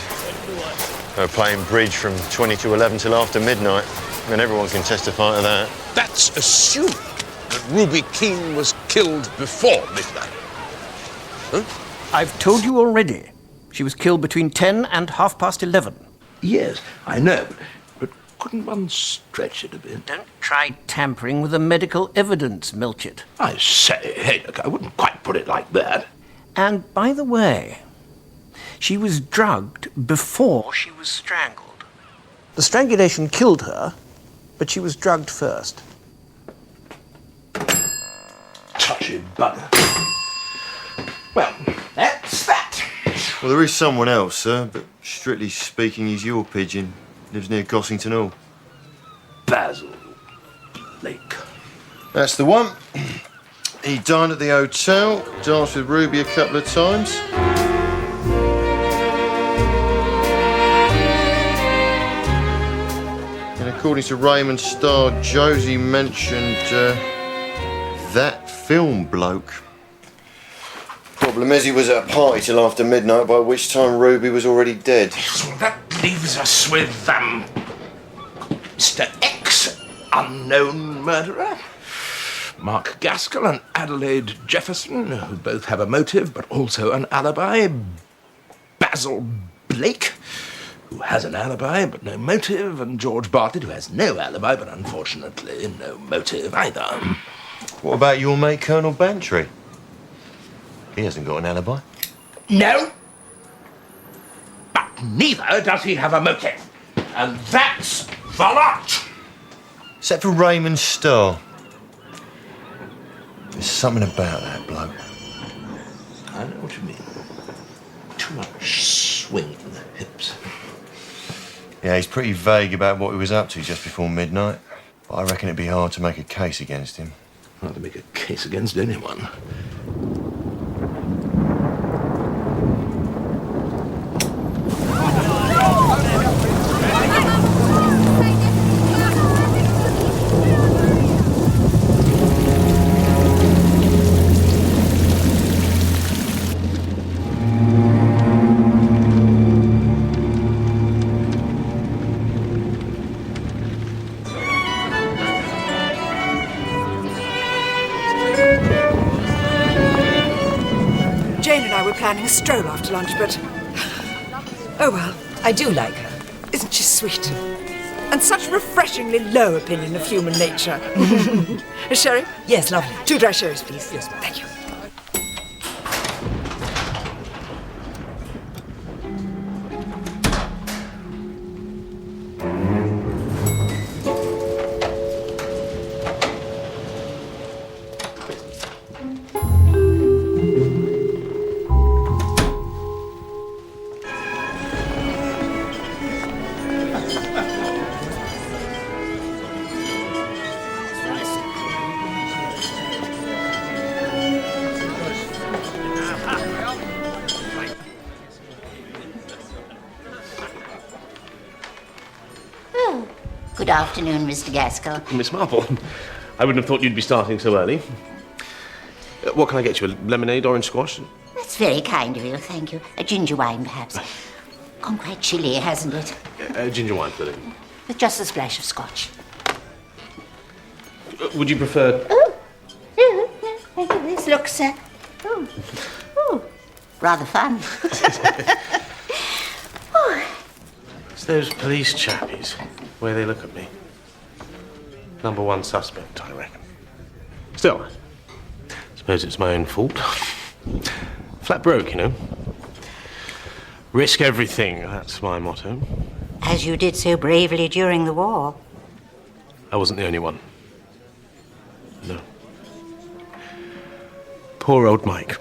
They were playing bridge from 20 to 11 till after midnight, and everyone can testify to that. That's assuming that Ruby Keene was killed before midnight. Huh? I've told you already. She was killed between 10 and 11:30. Yes, I know, but couldn't one stretch it a bit? Don't try tampering with the medical evidence, Milchett. I say, hey, look, I wouldn't quite put it like that. And by the way, she was drugged before she was strangled. The strangulation killed her, but she was drugged first. Touchy bugger. Well, that's that. Well, there is someone else, sir, but strictly speaking, he's your pigeon. Lives near Gossington Hall. Basil Blake. That's the one. He dined at the hotel, danced with Ruby a couple of times. And according to Raymond's star, Josie mentioned that film bloke. Problem is, he was at a party till after midnight, by which time Ruby was already dead. So that leaves us with, Mr. X, unknown murderer, Mark Gaskell and Adelaide Jefferson, who both have a motive but also an alibi, Basil Blake, who has an alibi but no motive, and George Bartlett, who has no alibi but unfortunately no motive either. What about your mate, Colonel Bantry? He hasn't got an alibi. No, but neither does he have a motive. And that's the lot. Except for Raymond's star. There's something about that bloke. I know what you mean. Too much swing in the hips. Yeah, he's pretty vague about what he was up to just before midnight. But I reckon it'd be hard to make a case against him. Hard to make a case against anyone. Planning a stroll after lunch, but... Oh, well, I do like her. Isn't she sweet? And such a refreshingly low opinion of human nature. A sherry? Yes, lovely. 2 dry sherries, please. Yes, thank you. Good afternoon, Mr. Gaskell. Miss Marple, I wouldn't have thought you'd be starting so early. What can I get you? A lemonade, orange squash? That's very kind of you, thank you. A ginger wine, perhaps. Gone quite chilly, hasn't it? Ginger wine, please. With just a splash of scotch. Would you prefer... Oh, thank you. This looks, rather fun. It's those police chappies, the way they look at me. Number 1 suspect, I reckon. Still, I suppose it's my own fault. Flat broke, you know. Risk everything, that's my motto. As you did so bravely during the war. I wasn't the only one. No. Poor old Mike.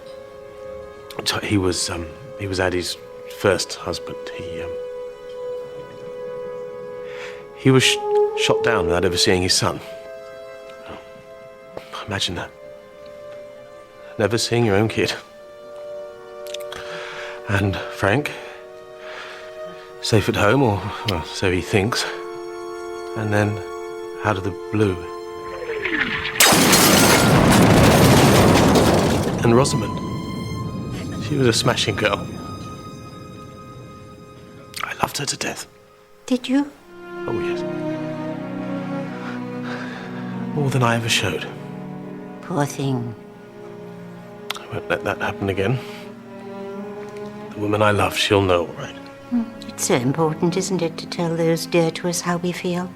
He was Addie's first husband. He was shot down without ever seeing his son. Imagine that. Never seeing your own kid. And Frank, safe at home, or well, so he thinks. And then, out of the blue. And Rosamond. She was a smashing girl. I loved her to death. Did you? Oh, yes. More than I ever showed. Poor thing. I won't let that happen again. The woman I love, she'll know, all right? It's so important, isn't it, to tell those dear to us how we feel?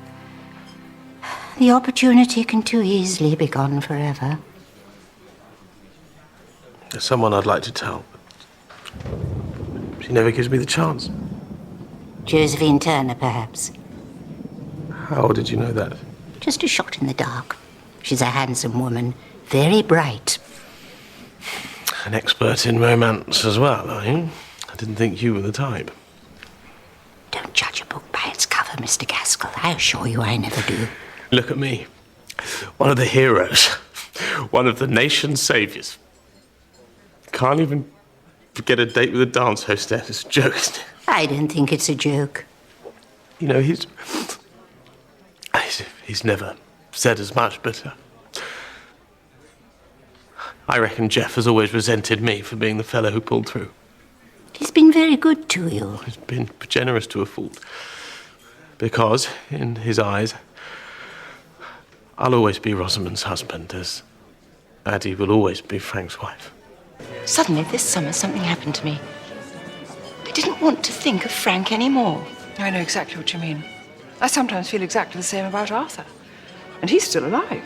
The opportunity can too easily be gone forever. There's someone I'd like to tell, but she never gives me the chance. Josephine Turner, perhaps. How did you know that? Just a shot in the dark. She's a handsome woman, very bright. An expert in romance as well, are you? I didn't think you were the type. Don't judge a book by its cover, Mr. Gaskell. I assure you I never do. Look at me. One of the heroes. One of the nation's saviours. Can't even get a date with a dance hostess. It's a joke, isn't it? I don't think it's a joke. You know, he's never said as much, but I reckon Jeff has always resented me for being the fellow who pulled through. He's been very good to you. He's been generous to a fault. Because, in his eyes, I'll always be Rosamond's husband, as Addie will always be Frank's wife. Suddenly, this summer, something happened to me. I didn't want to think of Frank anymore. I know exactly what you mean. I sometimes feel exactly the same about Arthur. And he's still alive.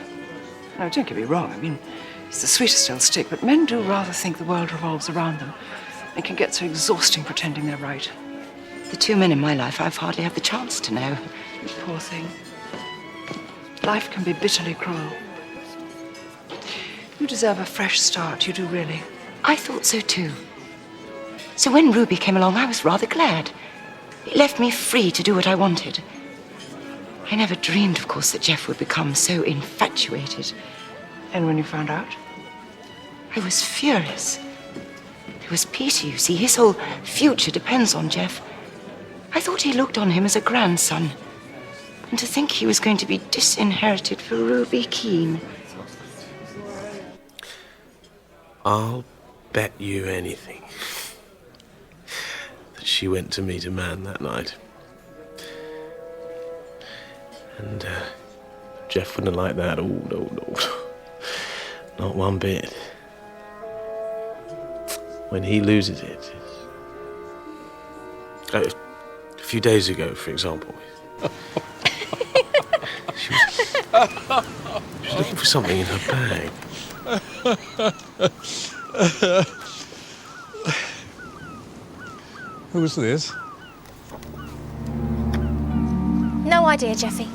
No, don't get me wrong. I mean, he's the sweetest old stick, but men do rather think the world revolves around them. It can get so exhausting pretending they're right. The two men in my life I've hardly had the chance to know. You poor thing. Life can be bitterly cruel. You deserve a fresh start, you do really. I thought so too. So when Ruby came along, I was rather glad. It left me free to do what I wanted. I never dreamed, of course, that Jeff would become so infatuated. And when you found out? I was furious. There was Peter, you see. His whole future depends on Jeff. I thought he looked on him as a grandson. And to think he was going to be disinherited for Ruby Keene. I'll bet you anything that she went to meet a man that night. And Jeff wouldn't like that. Oh, no. Not one bit. When he loses it. A few days ago, for example. She was looking for something in her bag. Who's this? No idea, Jeffy.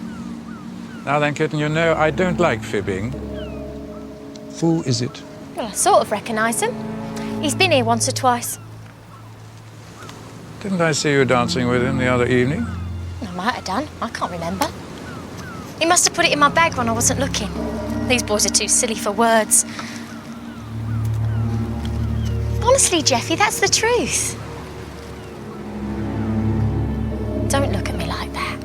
Now then, kitten, you know I don't like fibbing. Who is it? Well, I sort of recognise him. He's been here once or twice. Didn't I see you dancing with him the other evening? I might have done. I can't remember. He must have put it in my bag when I wasn't looking. These boys are too silly for words. Honestly, Jeffy, that's the truth. Don't look at me like that.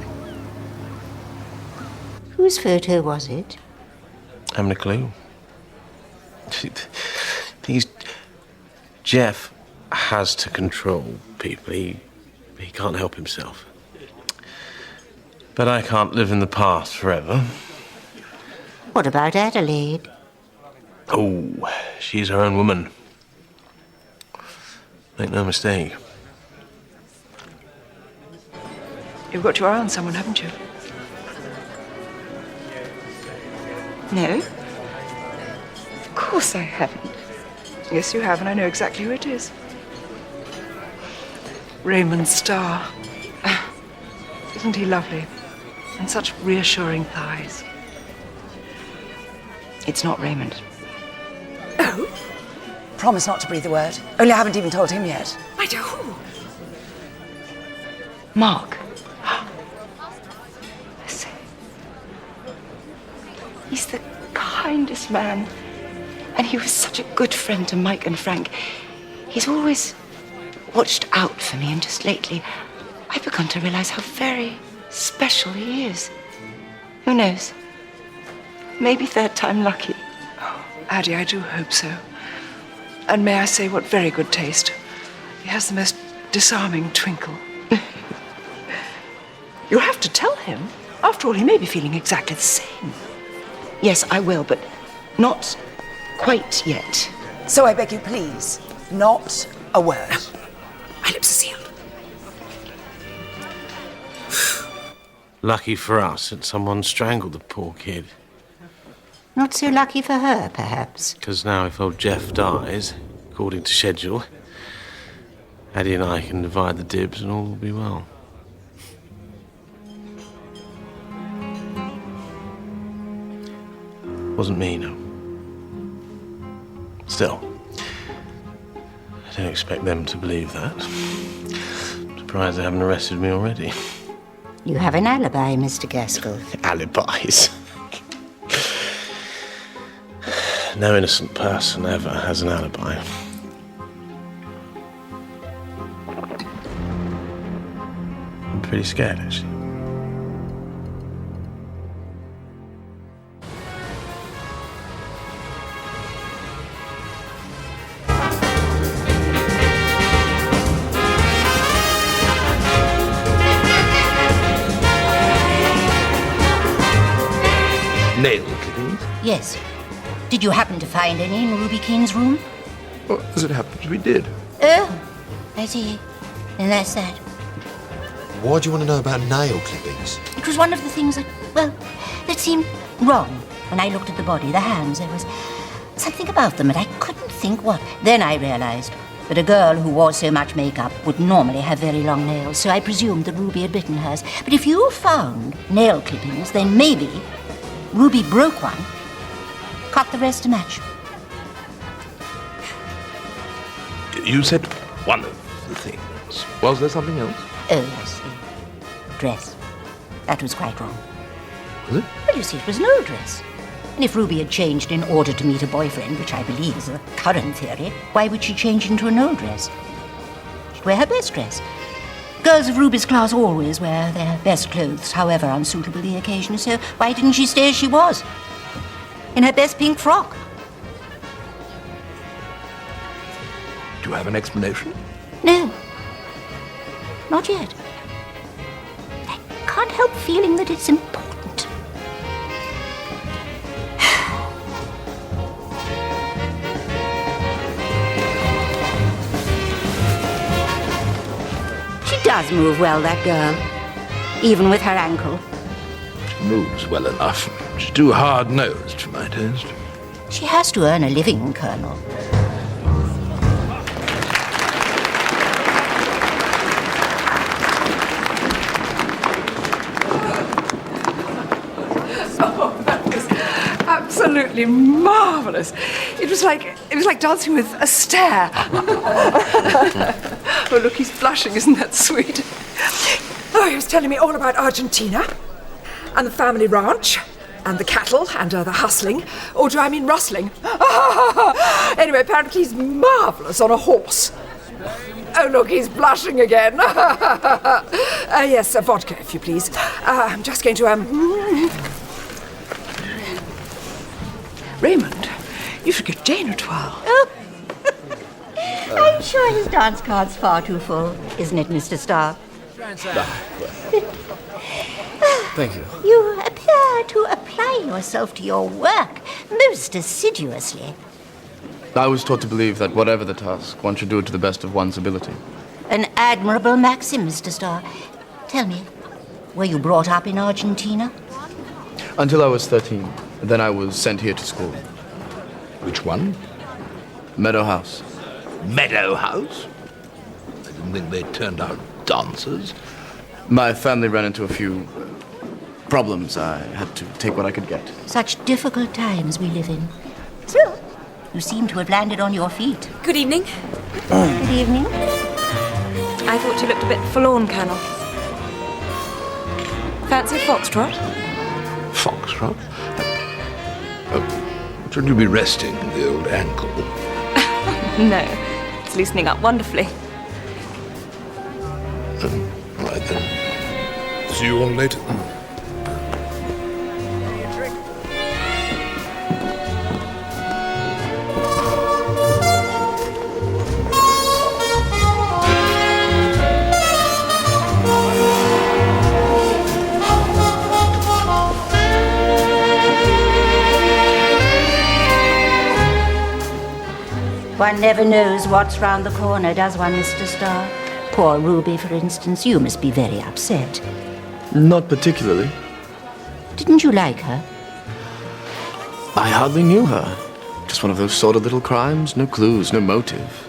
Whose photo was it? I haven't a clue. Jeff has to control people. He can't help himself. But I can't live in the past forever. What about Adelaide? Oh, she's her own woman. Make no mistake. You've got your eye on someone, haven't you? No? Of course I haven't. Yes, you have, and I know exactly who it is. Raymond Starr. Isn't he lovely? And such reassuring thighs. It's not Raymond. Oh? Promise not to breathe a word. Only I haven't even told him yet. I do. Mark. He's the kindest man. And he was such a good friend to Mike and Frank. He's always watched out for me, and just lately, I've begun to realize how very special he is. Who knows? Maybe third time lucky. Oh, Addie, I do hope so. And may I say, what very good taste. He has the most disarming twinkle. You'll have to tell him. After all, he may be feeling exactly the same. Yes, I will, but not quite yet. So I beg you, please, not a word. My lips are sealed. Lucky for us that someone strangled the poor kid. Not so lucky for her, perhaps. Because now if old Jeff dies, according to schedule, Addie and I can divide the dibs and all will be well. Wasn't me, no. Still, I don't expect them to believe that. I'm surprised they haven't arrested me already. You have an alibi, Mr. Gaskell. Alibis. No innocent person ever has an alibi. I'm pretty scared, actually. Nail clippings? Yes. Did you happen to find any in Ruby King's room? Well, as it happens, we did. Oh, I see. And that's that. Why do you want to know about nail clippings? It was one of the things that seemed wrong when I looked at the body, the hands. There was something about them, and I couldn't think what. Then I realized that a girl who wore so much makeup would normally have very long nails, so I presumed that Ruby had bitten hers. But if you found nail clippings, then maybe Ruby broke one, cut the rest to match. You said one of the things. Was there something else? Oh, yes, the dress. That was quite wrong. Was it? Well, you see, it was an old dress. And if Ruby had changed in order to meet a boyfriend, which I believe is the current theory, why would she change into an old dress? She'd wear her best dress. Girls of Ruby's class always wear their best clothes, however unsuitable the occasion, so why didn't she stay as she was? In her best pink frock. Do you have an explanation? No. Not yet. I can't help feeling that it's important. She does move well, that girl. Even with her ankle. She moves well enough. She's too hard-nosed for my taste. She has to earn a living, Colonel. Oh, that was absolutely marvelous. It was like dancing with a stare. Oh, look, he's blushing. Isn't that sweet? Oh, he was telling me all about Argentina and the family ranch and the cattle and the hustling. Or do I mean rustling? Anyway, apparently he's marvellous on a horse. Oh, look, he's blushing again. Yes, vodka, if you please. I'm just going to, Raymond, you should give Jane a twirl. Oh. I'm sure his dance card's far too full, isn't it, Mr. Starr? Thank you. You appear to apply yourself to your work most assiduously. I was taught to believe that whatever the task, one should do it to the best of one's ability. An admirable maxim, Mr. Starr. Tell me, were you brought up in Argentina? Until I was 13. Then I was sent here to school. Which one? Meadow House. Meadow House? I didn't think they turned out dancers. My family ran into a few problems. I had to take what I could get. Such difficult times we live in. Still, you seem to have landed on your feet. Good evening. Good evening. I thought you looked a bit forlorn, Colonel. Fancy a foxtrot? Foxtrot? Should you be resting the old ankle? No, it's loosening up wonderfully. Right then. See you all later. One never knows what's round the corner, does one, Mr. Starr? Poor Ruby, for instance. You must be very upset. Not particularly. Didn't you like her? I hardly knew her. Just one of those sordid little crimes. No clues, no motive.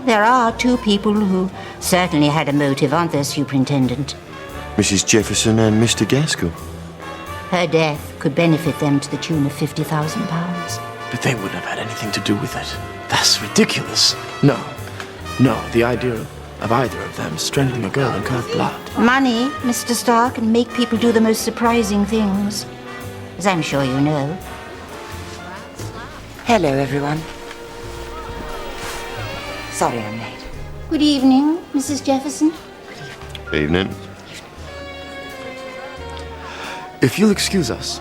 There are two people who certainly had a motive, aren't there, Superintendent? Mrs. Jefferson and Mr. Gaskell. Her death could benefit them to the tune of £50,000. But they wouldn't have had anything to do with it. That's ridiculous. No, the idea of either of them strangling a girl in cold blood. Money, Mr. Starr, can make people do the most surprising things, as I'm sure you know. Hello, everyone. Sorry I'm late. Good evening, Mrs. Jefferson. Evening. If you'll excuse us.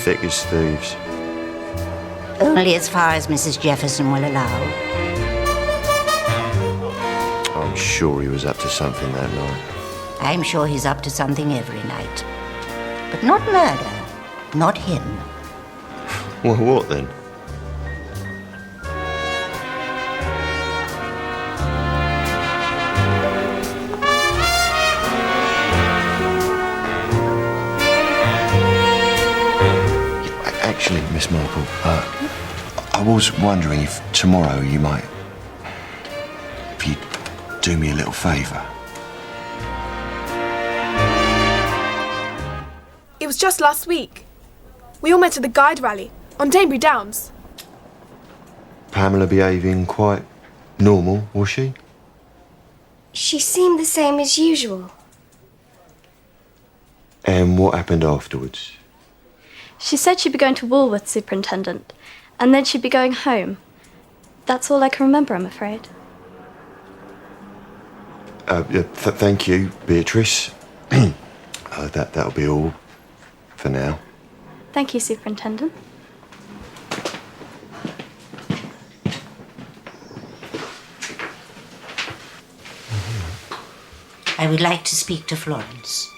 Thick as thieves. Only as far as Mrs. Jefferson will allow. I'm sure he was up to something that night. I'm sure he's up to something every night. But not murder. Not him. Well, what then? Actually, Miss Marple, I was wondering if tomorrow you might... if you'd do me a little favour. It was just last week. We all met at the guide rally on Danebury Downs. Pamela behaving quite normal, was she? She seemed the same as usual. And what happened afterwards? She said she'd be going to Woolworth, Superintendent, and then she'd be going home. That's all I can remember, I'm afraid. Thank you, Beatrice. That'll be all for now. Thank you, Superintendent. I would like to speak to Florence.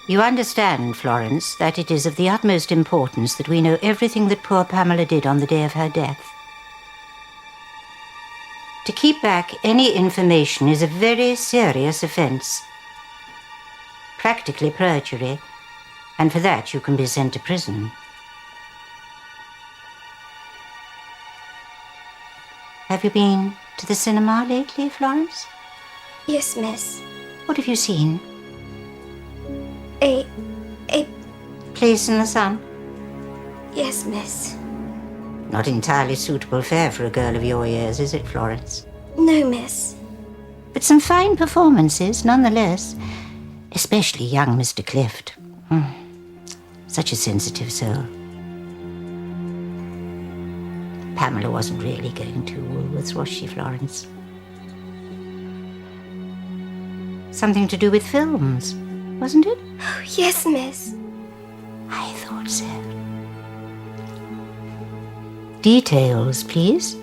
You understand, Florence, that it is of the utmost importance that we know everything that poor Pamela did on the day of her death. To keep back any information is a very serious offence. Practically perjury, and for that you can be sent to prison. Have you been to the cinema lately, Florence? Yes, miss. What have you seen? A Place in the Sun? Yes, miss. Not entirely suitable fare for a girl of your years, is it, Florence? No, miss. But some fine performances, nonetheless. Especially young Mr. Clift. Such a sensitive soul. Pamela wasn't really going to Woolworths, was she, Florence? Something to do with films, wasn't it? Oh, yes, miss. I thought so. Details, please.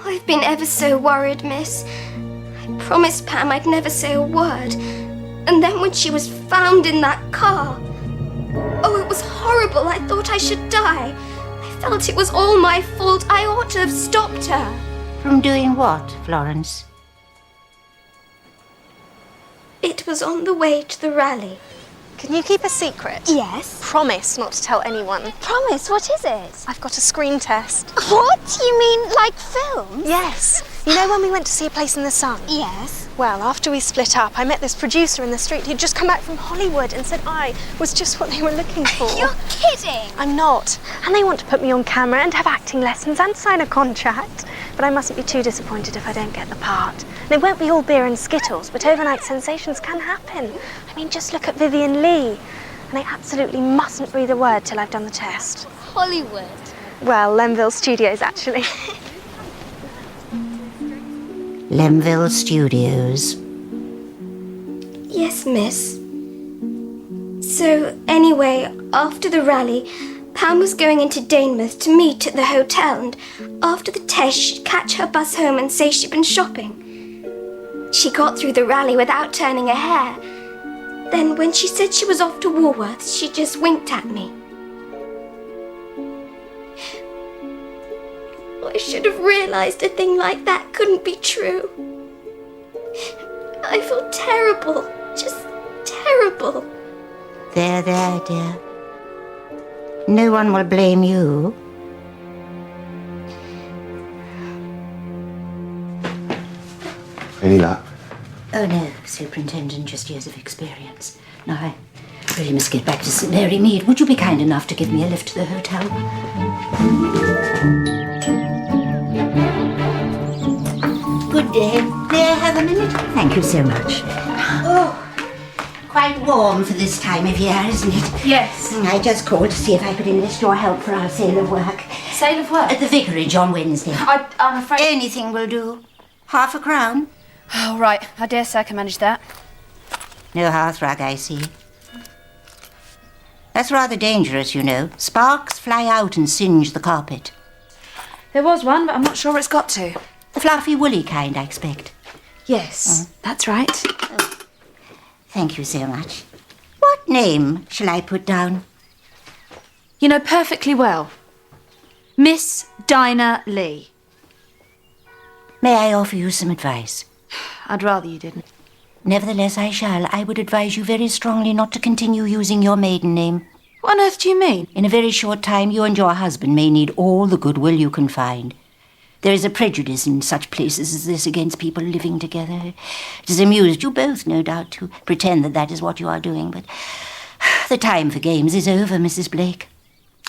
I've been ever so worried, miss. I promised Pam I'd never say a word. And then when she was found in that car... Oh, it was horrible. I thought I should die. I felt it was all my fault. I ought to have stopped her. From doing what, Florence? It was on the way to the rally. Can you keep a secret? Yes. Promise not to tell anyone. Promise? What is it? I've got a screen test. What? You mean like films? Yes. You know when we went to see A Place in the Sun? Yes. Well, after we split up, I met this producer in the street who'd just come back from Hollywood and said I was just what they were looking for. You're kidding! I'm not. And they want to put me on camera and have acting lessons and sign a contract. But I mustn't be too disappointed if I don't get the part. And it won't be all beer and skittles, but overnight sensations can happen. I mean, just look at Vivian Lee. And I absolutely mustn't breathe a word till I've done the test. Hollywood. Well, Lemville Studios, actually. Lemville Studios. Yes, miss. So, anyway, after the rally, Pam was going into Danemouth to meet at the hotel, and after the test, she'd catch her bus home and say she'd been shopping. She got through the rally without turning a hair. Then, when she said she was off to Woolworths, she just winked at me. I should have realised a thing like that couldn't be true. I feel terrible, just terrible. There, dear. No one will blame you. Any luck? Oh, no, Superintendent, just years of experience. No, I really must get back to St Mary Mead. Would you be kind enough to give me a lift to the hotel? Good day. May I have a minute? Thank you so much. Oh, quite warm for this time of year, isn't it? Yes. I just called to see if I could enlist your help for our sale of work. Sale of work? At the vicarage on Wednesday. I'm afraid... Anything will do. £half a crown. Oh, right. I dare say I can manage that. No hearthrug, I see. That's rather dangerous, you know. Sparks fly out and singe the carpet. There was one, but I'm not sure where it's got to. The fluffy, woolly kind, I expect. Yes, that's right. Oh. Thank you so much. What name shall I put down? You know perfectly well. Miss Dinah Lee. May I offer you some advice? I'd rather you didn't. Nevertheless, I shall. I would advise you very strongly not to continue using your maiden name. What on earth do you mean? In a very short time, you and your husband may need all the goodwill you can find. There is a prejudice in such places as this against people living together. It has amused you both, no doubt, to pretend that that is what you are doing, but the time for games is over, Mrs. Blake.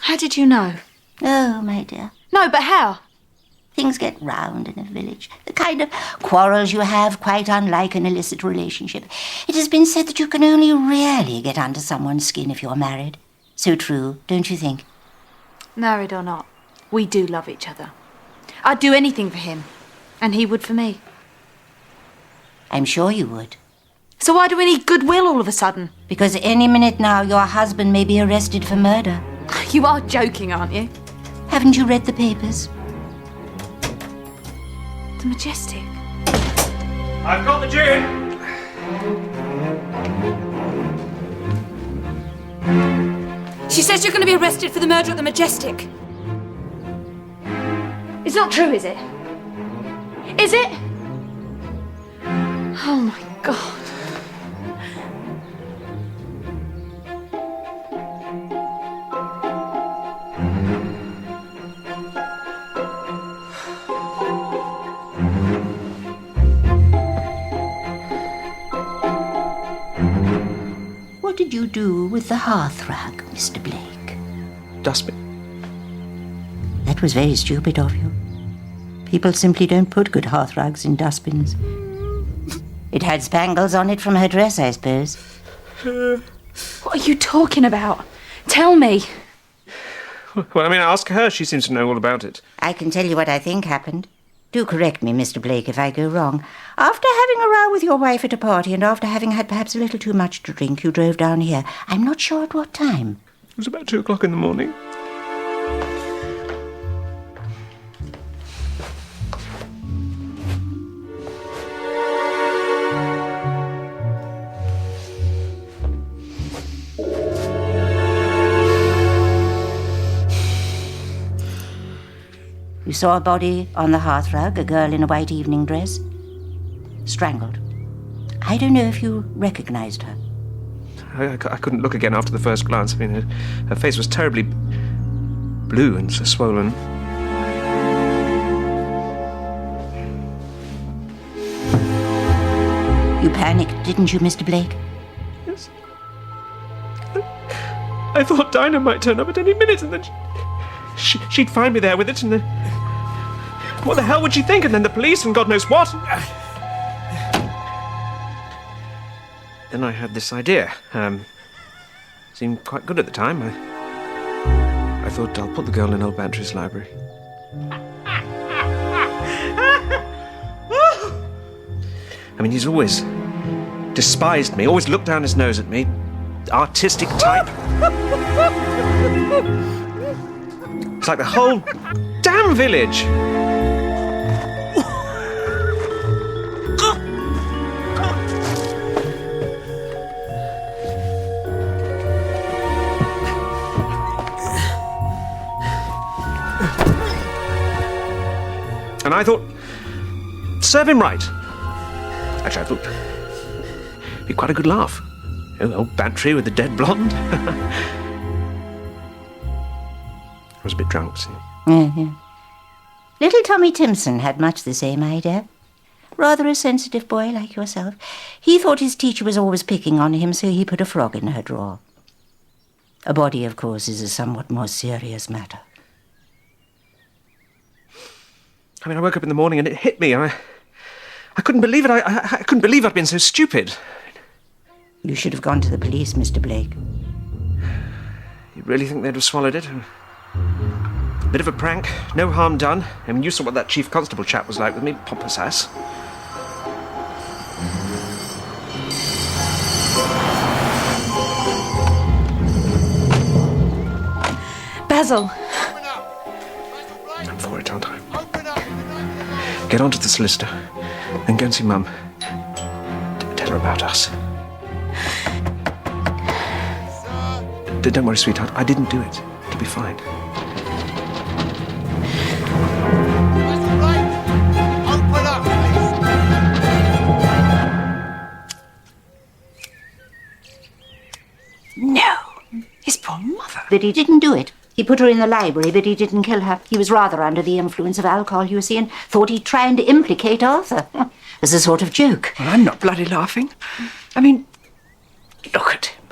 How did you know? Oh, my dear. No, but how? Things get round in a village. The kind of quarrels you have, quite unlike an illicit relationship. It has been said that you can only really get under someone's skin if you're married. So true, don't you think? Married or not, we do love each other. I'd do anything for him, and he would for me. I'm sure you would. So why do we need goodwill all of a sudden? Because any minute now your husband may be arrested for murder. You are joking, aren't you? Haven't you read the papers? The Majestic. I've got the gin! She says you're going to be arrested for the murder at the Majestic. It's not true, is it? Is it? Oh, my God. What did you do with the hearthrug, Mr. Blake? Dustbin. That was very stupid of you. People simply don't put good hearthrugs in dustbins. It had spangles on it from her dress, I suppose. What are you talking about? Tell me. Well, I mean, ask her. She seems to know all about it. I can tell you what I think happened. Do correct me, Mr. Blake, if I go wrong. After having a row with your wife at a party and after having had perhaps a little too much to drink, you drove down here. I'm not sure at what time. It was about 2 o'clock in the morning. You saw a body on the hearthrug, a girl in a white evening dress, strangled. I don't know if you recognized her. I couldn't look again after the first glance. I mean, her face was terribly blue and so swollen. You panicked, didn't you, Mr. Blake? Yes. I thought Dinah might turn up at any minute, and then she'd find me there with it, and then What the hell would she think? And then the police and God knows what. Then I had this idea. Seemed quite good at the time. I thought I'll put the girl in old Bantry's library. I mean, he's always despised me, always looked down his nose at me. Artistic type. It's like the whole damn village. And I thought, serve him right. Actually, I thought it'd be quite a good laugh. Oh, old Bantry with the dead blonde. I was a bit drunk, see. Yeah. Little Tommy Timson had much the same idea. Rather a sensitive boy like yourself. He thought his teacher was always picking on him, so he put a frog in her drawer. A body, of course, is a somewhat more serious matter. I mean, I woke up in the morning and it hit me. I couldn't believe it. I couldn't believe I'd been so stupid. You should have gone to the police, Mr. Blake. You really think they'd have swallowed it? Bit of a prank, no harm done. I mean, you saw what that chief constable chap was like with me, pompous ass. Basil! I'm for it, aren't I? Get on to the solicitor, then go and see Mum. Tell her about us. Don't worry, sweetheart. I didn't do it. It'll be fine. Open up, No! His poor mother. But he didn't do it. He put her in the library, but he didn't kill her. He was rather under the influence of alcohol, you see, and thought he'd try and implicate Arthur. As a sort of joke. Well, I'm not bloody laughing. I mean, look at him.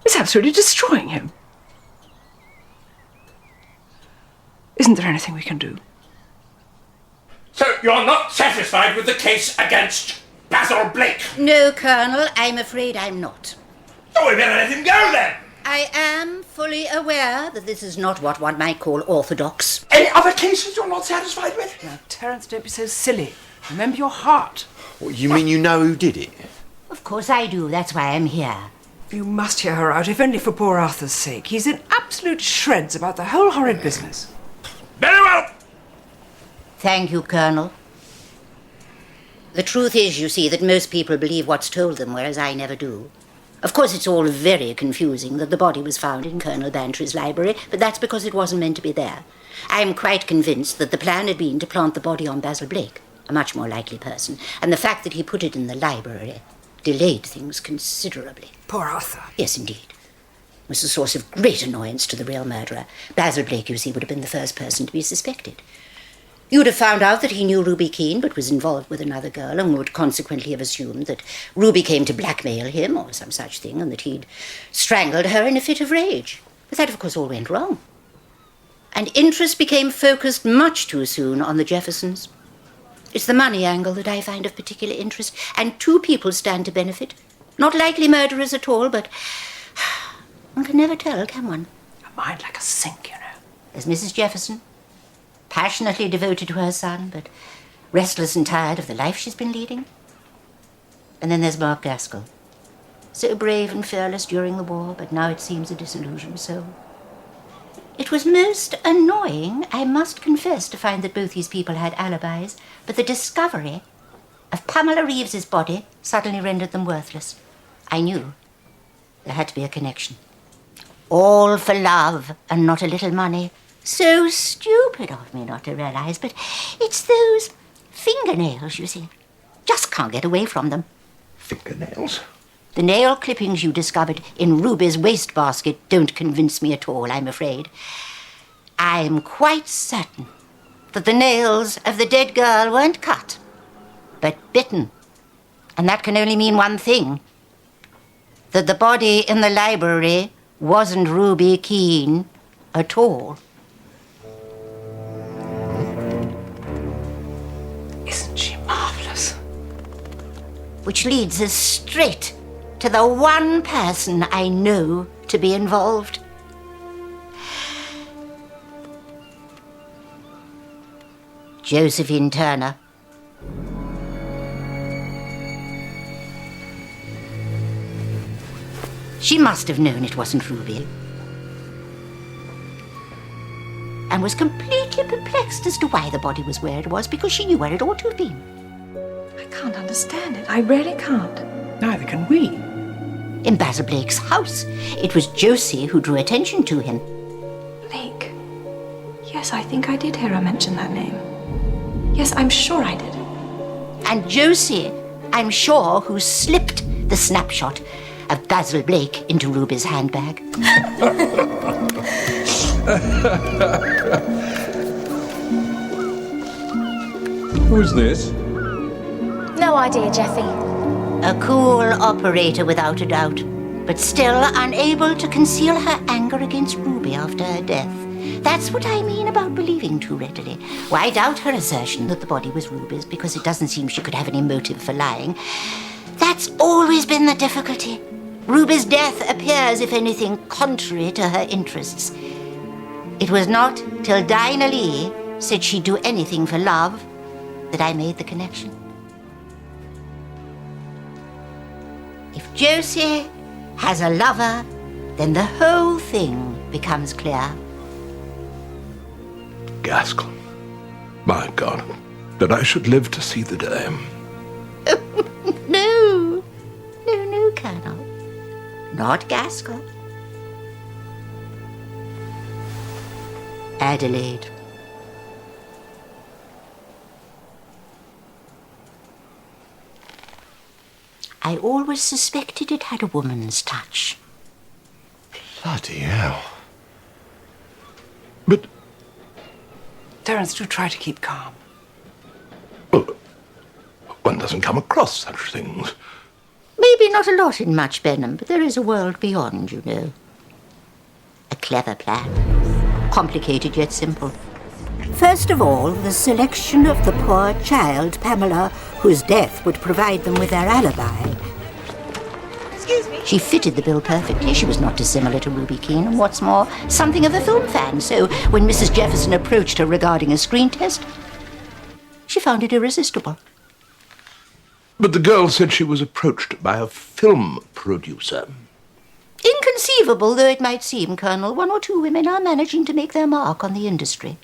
It's absolutely destroying him. Isn't there anything we can do? So you're not satisfied with the case against Basil Blake? No, Colonel, I'm afraid I'm not. So we better let him go then. I am fully aware that this is not what one might call orthodox. Any other cases you're not satisfied with? Now, Terence, don't be so silly. Remember your heart. What, you mean you know who did it? Of course I do. That's why I'm here. You must hear her out, if only for poor Arthur's sake. He's in absolute shreds about the whole horrid business. Very well. Thank you, Colonel. The truth is, you see, that most people believe what's told them, whereas I never do. Of course, it's all very confusing that the body was found in Colonel Bantry's library, but that's because it wasn't meant to be there. I'm quite convinced that the plan had been to plant the body on Basil Blake, a much more likely person, and the fact that he put it in the library delayed things considerably. Poor Arthur. Yes, indeed. It was a source of great annoyance to the real murderer. Basil Blake, you see, would have been the first person to be suspected. You would have found out that he knew Ruby Keene, but was involved with another girl, and would consequently have assumed that Ruby came to blackmail him, or some such thing, and that he'd strangled her in a fit of rage. But that, of course, all went wrong. And interest became focused much too soon on the Jeffersons. It's the money angle that I find of particular interest, and two people stand to benefit. Not likely murderers at all, but one can never tell, can one? A mind like a sink, you know. There's Mrs. Jefferson, passionately devoted to her son, but restless and tired of the life she's been leading. And then there's Mark Gaskell, so brave and fearless during the war, but now it seems a disillusioned soul. It was most annoying, I must confess, to find that both these people had alibis, but the discovery of Pamela Reeves's body suddenly rendered them worthless. I knew there had to be a connection. All for love and not a little money. So stupid of me not to realize, but it's those fingernails, you see. Just can't get away from them. Fingernails? The nail clippings you discovered in Ruby's wastebasket don't convince me at all, I'm afraid. I'm quite certain that the nails of the dead girl weren't cut, but bitten. And that can only mean one thing. That the body in the library wasn't Ruby Keene at all. which leads us straight to the one person I know to be involved. Josephine Turner. She must have known it wasn't Ruby, and was completely perplexed as to why the body was where it was, because she knew where it ought to have been. I can't understand it. I really can't. Neither can we. In Basil Blake's house, it was Josie who drew attention to him. Blake. Yes, I think I did hear her mention that name. Yes, I'm sure I did. And Josie, I'm sure, who slipped the snapshot of Basil Blake into Ruby's handbag. Who's this? No idea, Jeffy. A cool operator without a doubt, but still unable to conceal her anger against Ruby after her death. That's what I mean about believing too readily. Why doubt her assertion that the body was Ruby's, because it doesn't seem she could have any motive for lying. That's always been the difficulty. Ruby's death appears, if anything, contrary to her interests. It was not till Dinah Lee said she'd do anything for love that I made the connection. If Josie has a lover, then the whole thing becomes clear. Gaskell. My God, that I should live to see the day. No, Colonel. Not Gaskell. Adelaide. I always suspected it had a woman's touch. Bloody hell. But... Terence, do try to keep calm. Well, one doesn't come across such things. Maybe not a lot in Much Benham, but there is a world beyond, you know. A clever plan. Complicated yet simple. First of all, the selection of the poor child, Pamela, whose death would provide them with their alibi. Excuse me. She fitted the bill perfectly. She was not dissimilar to Ruby Keene, and what's more, something of a film fan. So when Mrs. Jefferson approached her regarding a screen test, she found it irresistible. But the girl said she was approached by a film producer. Inconceivable though it might seem, Colonel, one or two women are managing to make their mark on the industry.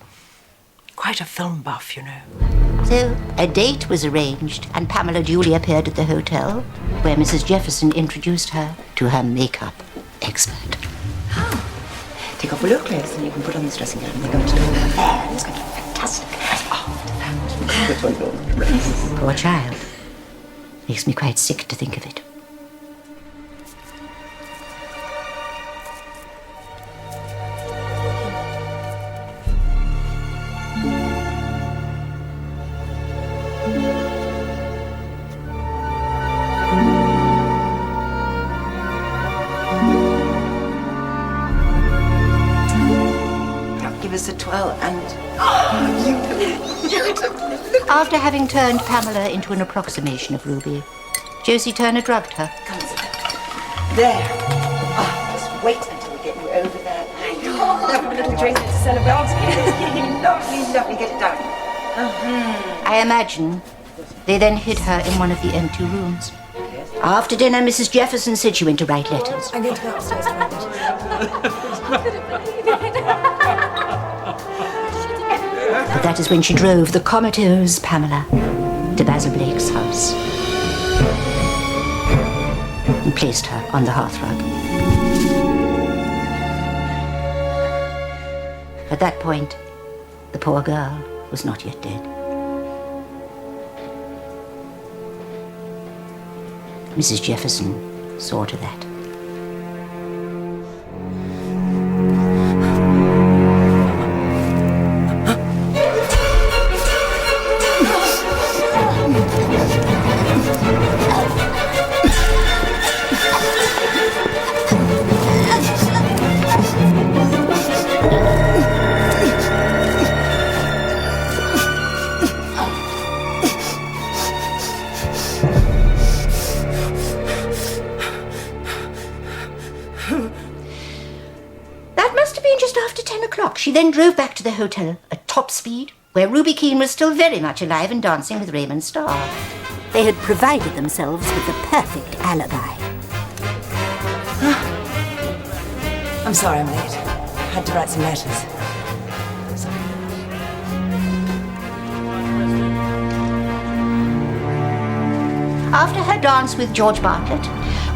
Quite a film buff, you know. So a date was arranged, and Pamela duly appeared at the hotel, where Mrs. Jefferson introduced her to her makeup expert. Take off all your clothes and you can put on this dressing gown. We're going to do her hair. It's going to be fantastic. After that. Poor child. Makes me quite sick to think of it. Give us a twirl and... After having turned Pamela into an approximation of Ruby, Josie Turner drugged her. There. Oh, just wait until we get you over there. Have a little drink to celebrate. Lovely. Get it done. I imagine they then hid her in one of the empty rooms. After dinner, Mrs. Jefferson said she went to write letters. I'm going to go upstairs. But that is when she drove the comatose Pamela to Basil Blake's house and placed her on the hearthrug. At that point, the poor girl was not yet dead. Mrs. Jefferson saw to that. She then drove back to the hotel at top speed, where Ruby Keene was still very much alive and dancing with Raymond Starr. They had provided themselves with the perfect alibi. I'm sorry I'm late. I had to write some letters. Sorry. After her dance with George Bartlett,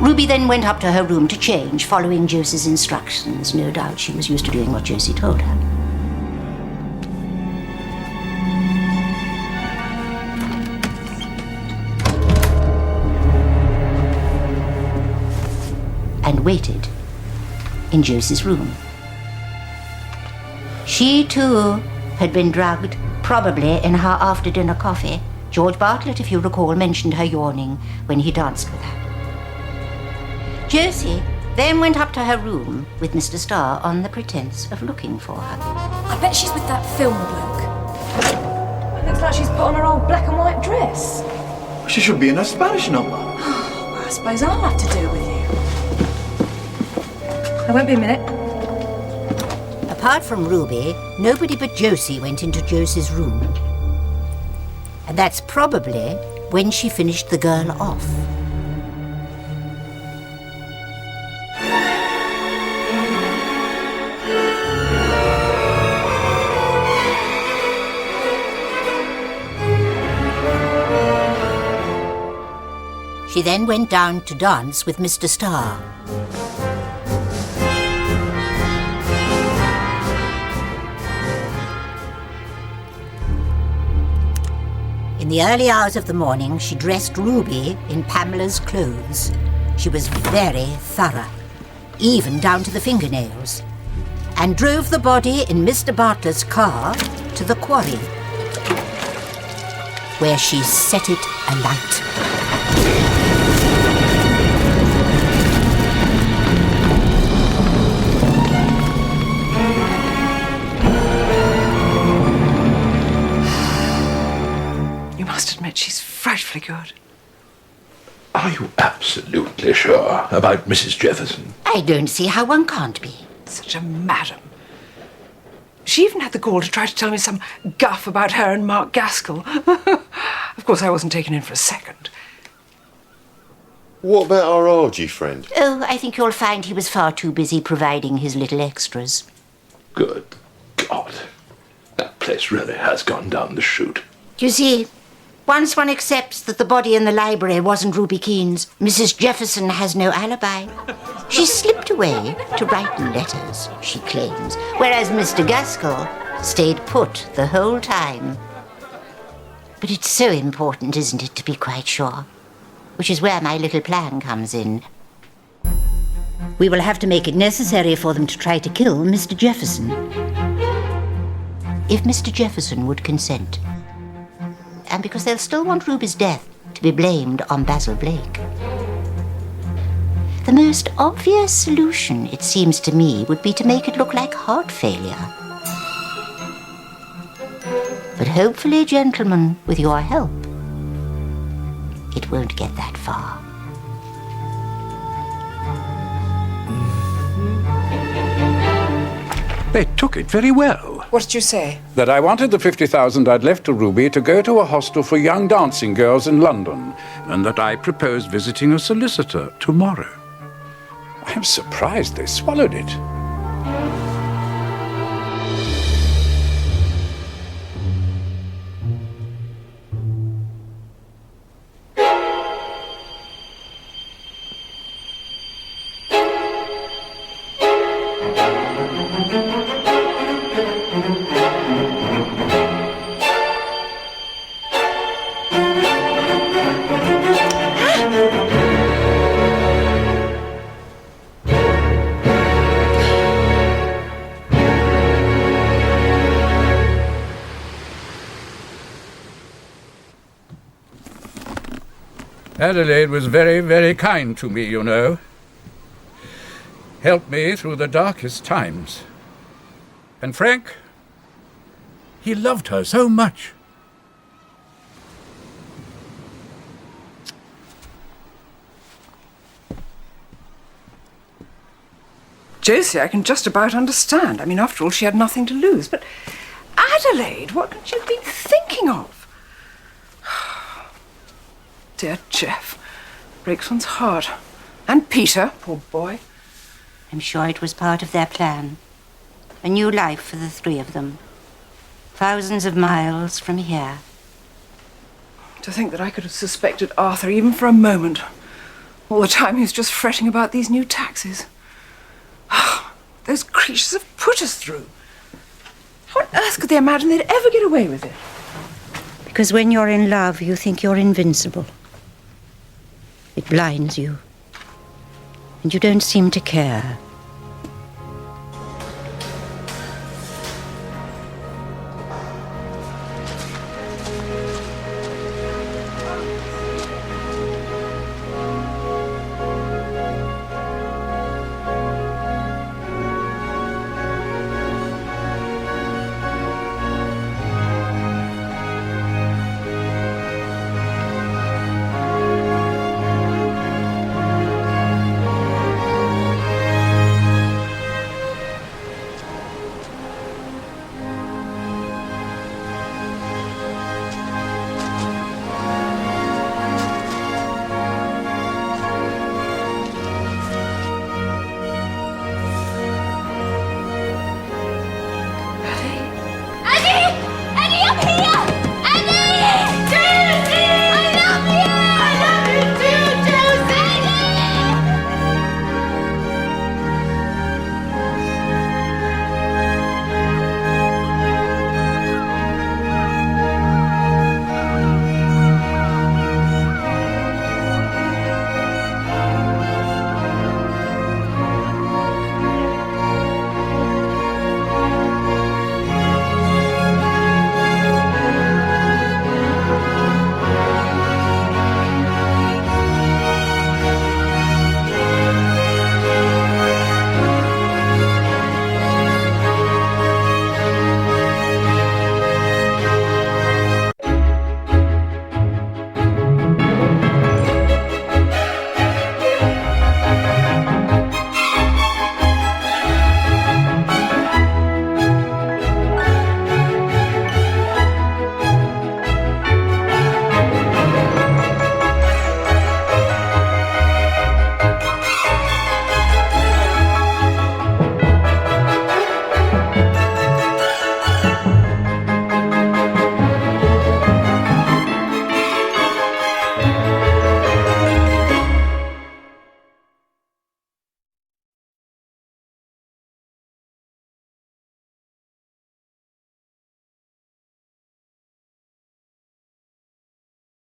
Ruby then went up to her room to change, following Josie's instructions. No doubt she was used to doing what Josie told her. And waited in Josie's room. She, too, had been drugged, probably in her after-dinner coffee. George Bartlett, if you recall, mentioned her yawning when he danced with her. Josie then went up to her room with Mr. Starr on the pretense of looking for her. I bet she's with that film bloke. It looks like she's put on her old black and white dress. She should be in a Spanish number. I suppose I'll have to do it with you. I won't be a minute. Apart from Ruby, nobody but Josie went into Josie's room. And that's probably when she finished the girl off. She then went down to dance with Mr. Starr. In the early hours of the morning, she dressed Ruby in Pamela's clothes. She was very thorough, even down to the fingernails, and drove the body in Mr. Bartlett's car to the quarry, where she set it alight. She's frightfully good. Are you absolutely sure about Mrs. Jefferson? I don't see how one can't be. Such a madam. She even had the gall to try to tell me some guff about her and Mark Gaskell. Of course, I wasn't taken in for a second. What about our Argy friend? Oh, I think you'll find he was far too busy providing his little extras. Good God. That place really has gone down the chute. You see, once one accepts that the body in the library wasn't Ruby Keene's, Mrs. Jefferson has no alibi. She slipped away to write letters, she claims, whereas Mr. Gaskell stayed put the whole time. But it's so important, isn't it, to be quite sure? Which is where my little plan comes in. We will have to make it necessary for them to try to kill Mr. Jefferson. If Mr. Jefferson would consent. And because they'll still want Ruby's death to be blamed on Basil Blake. The most obvious solution, it seems to me, would be to make it look like heart failure. But hopefully, gentlemen, with your help, it won't get that far. They took it very well. What did you say? That I wanted the 50,000 I'd left to Ruby to go to a hostel for young dancing girls in London, and that I proposed visiting a solicitor tomorrow. I am surprised they swallowed it. Adelaide was very, very kind to me, you know. Helped me through the darkest times. And Frank, he loved her so much. Josie, I can just about understand. I mean, after all, she had nothing to lose. But Adelaide, what could you have been thinking of? Dear Jeff. Breaks one's heart. And Peter, poor boy. I'm sure it was part of their plan. A new life for the three of them. Thousands of miles from here. To think that I could have suspected Arthur even for a moment. All the time he was just fretting about these new taxes. Those creatures have put us through. How on earth could they imagine they'd ever get away with it? Because when you're in love, you think you're invincible. It blinds you. And you don't seem to care.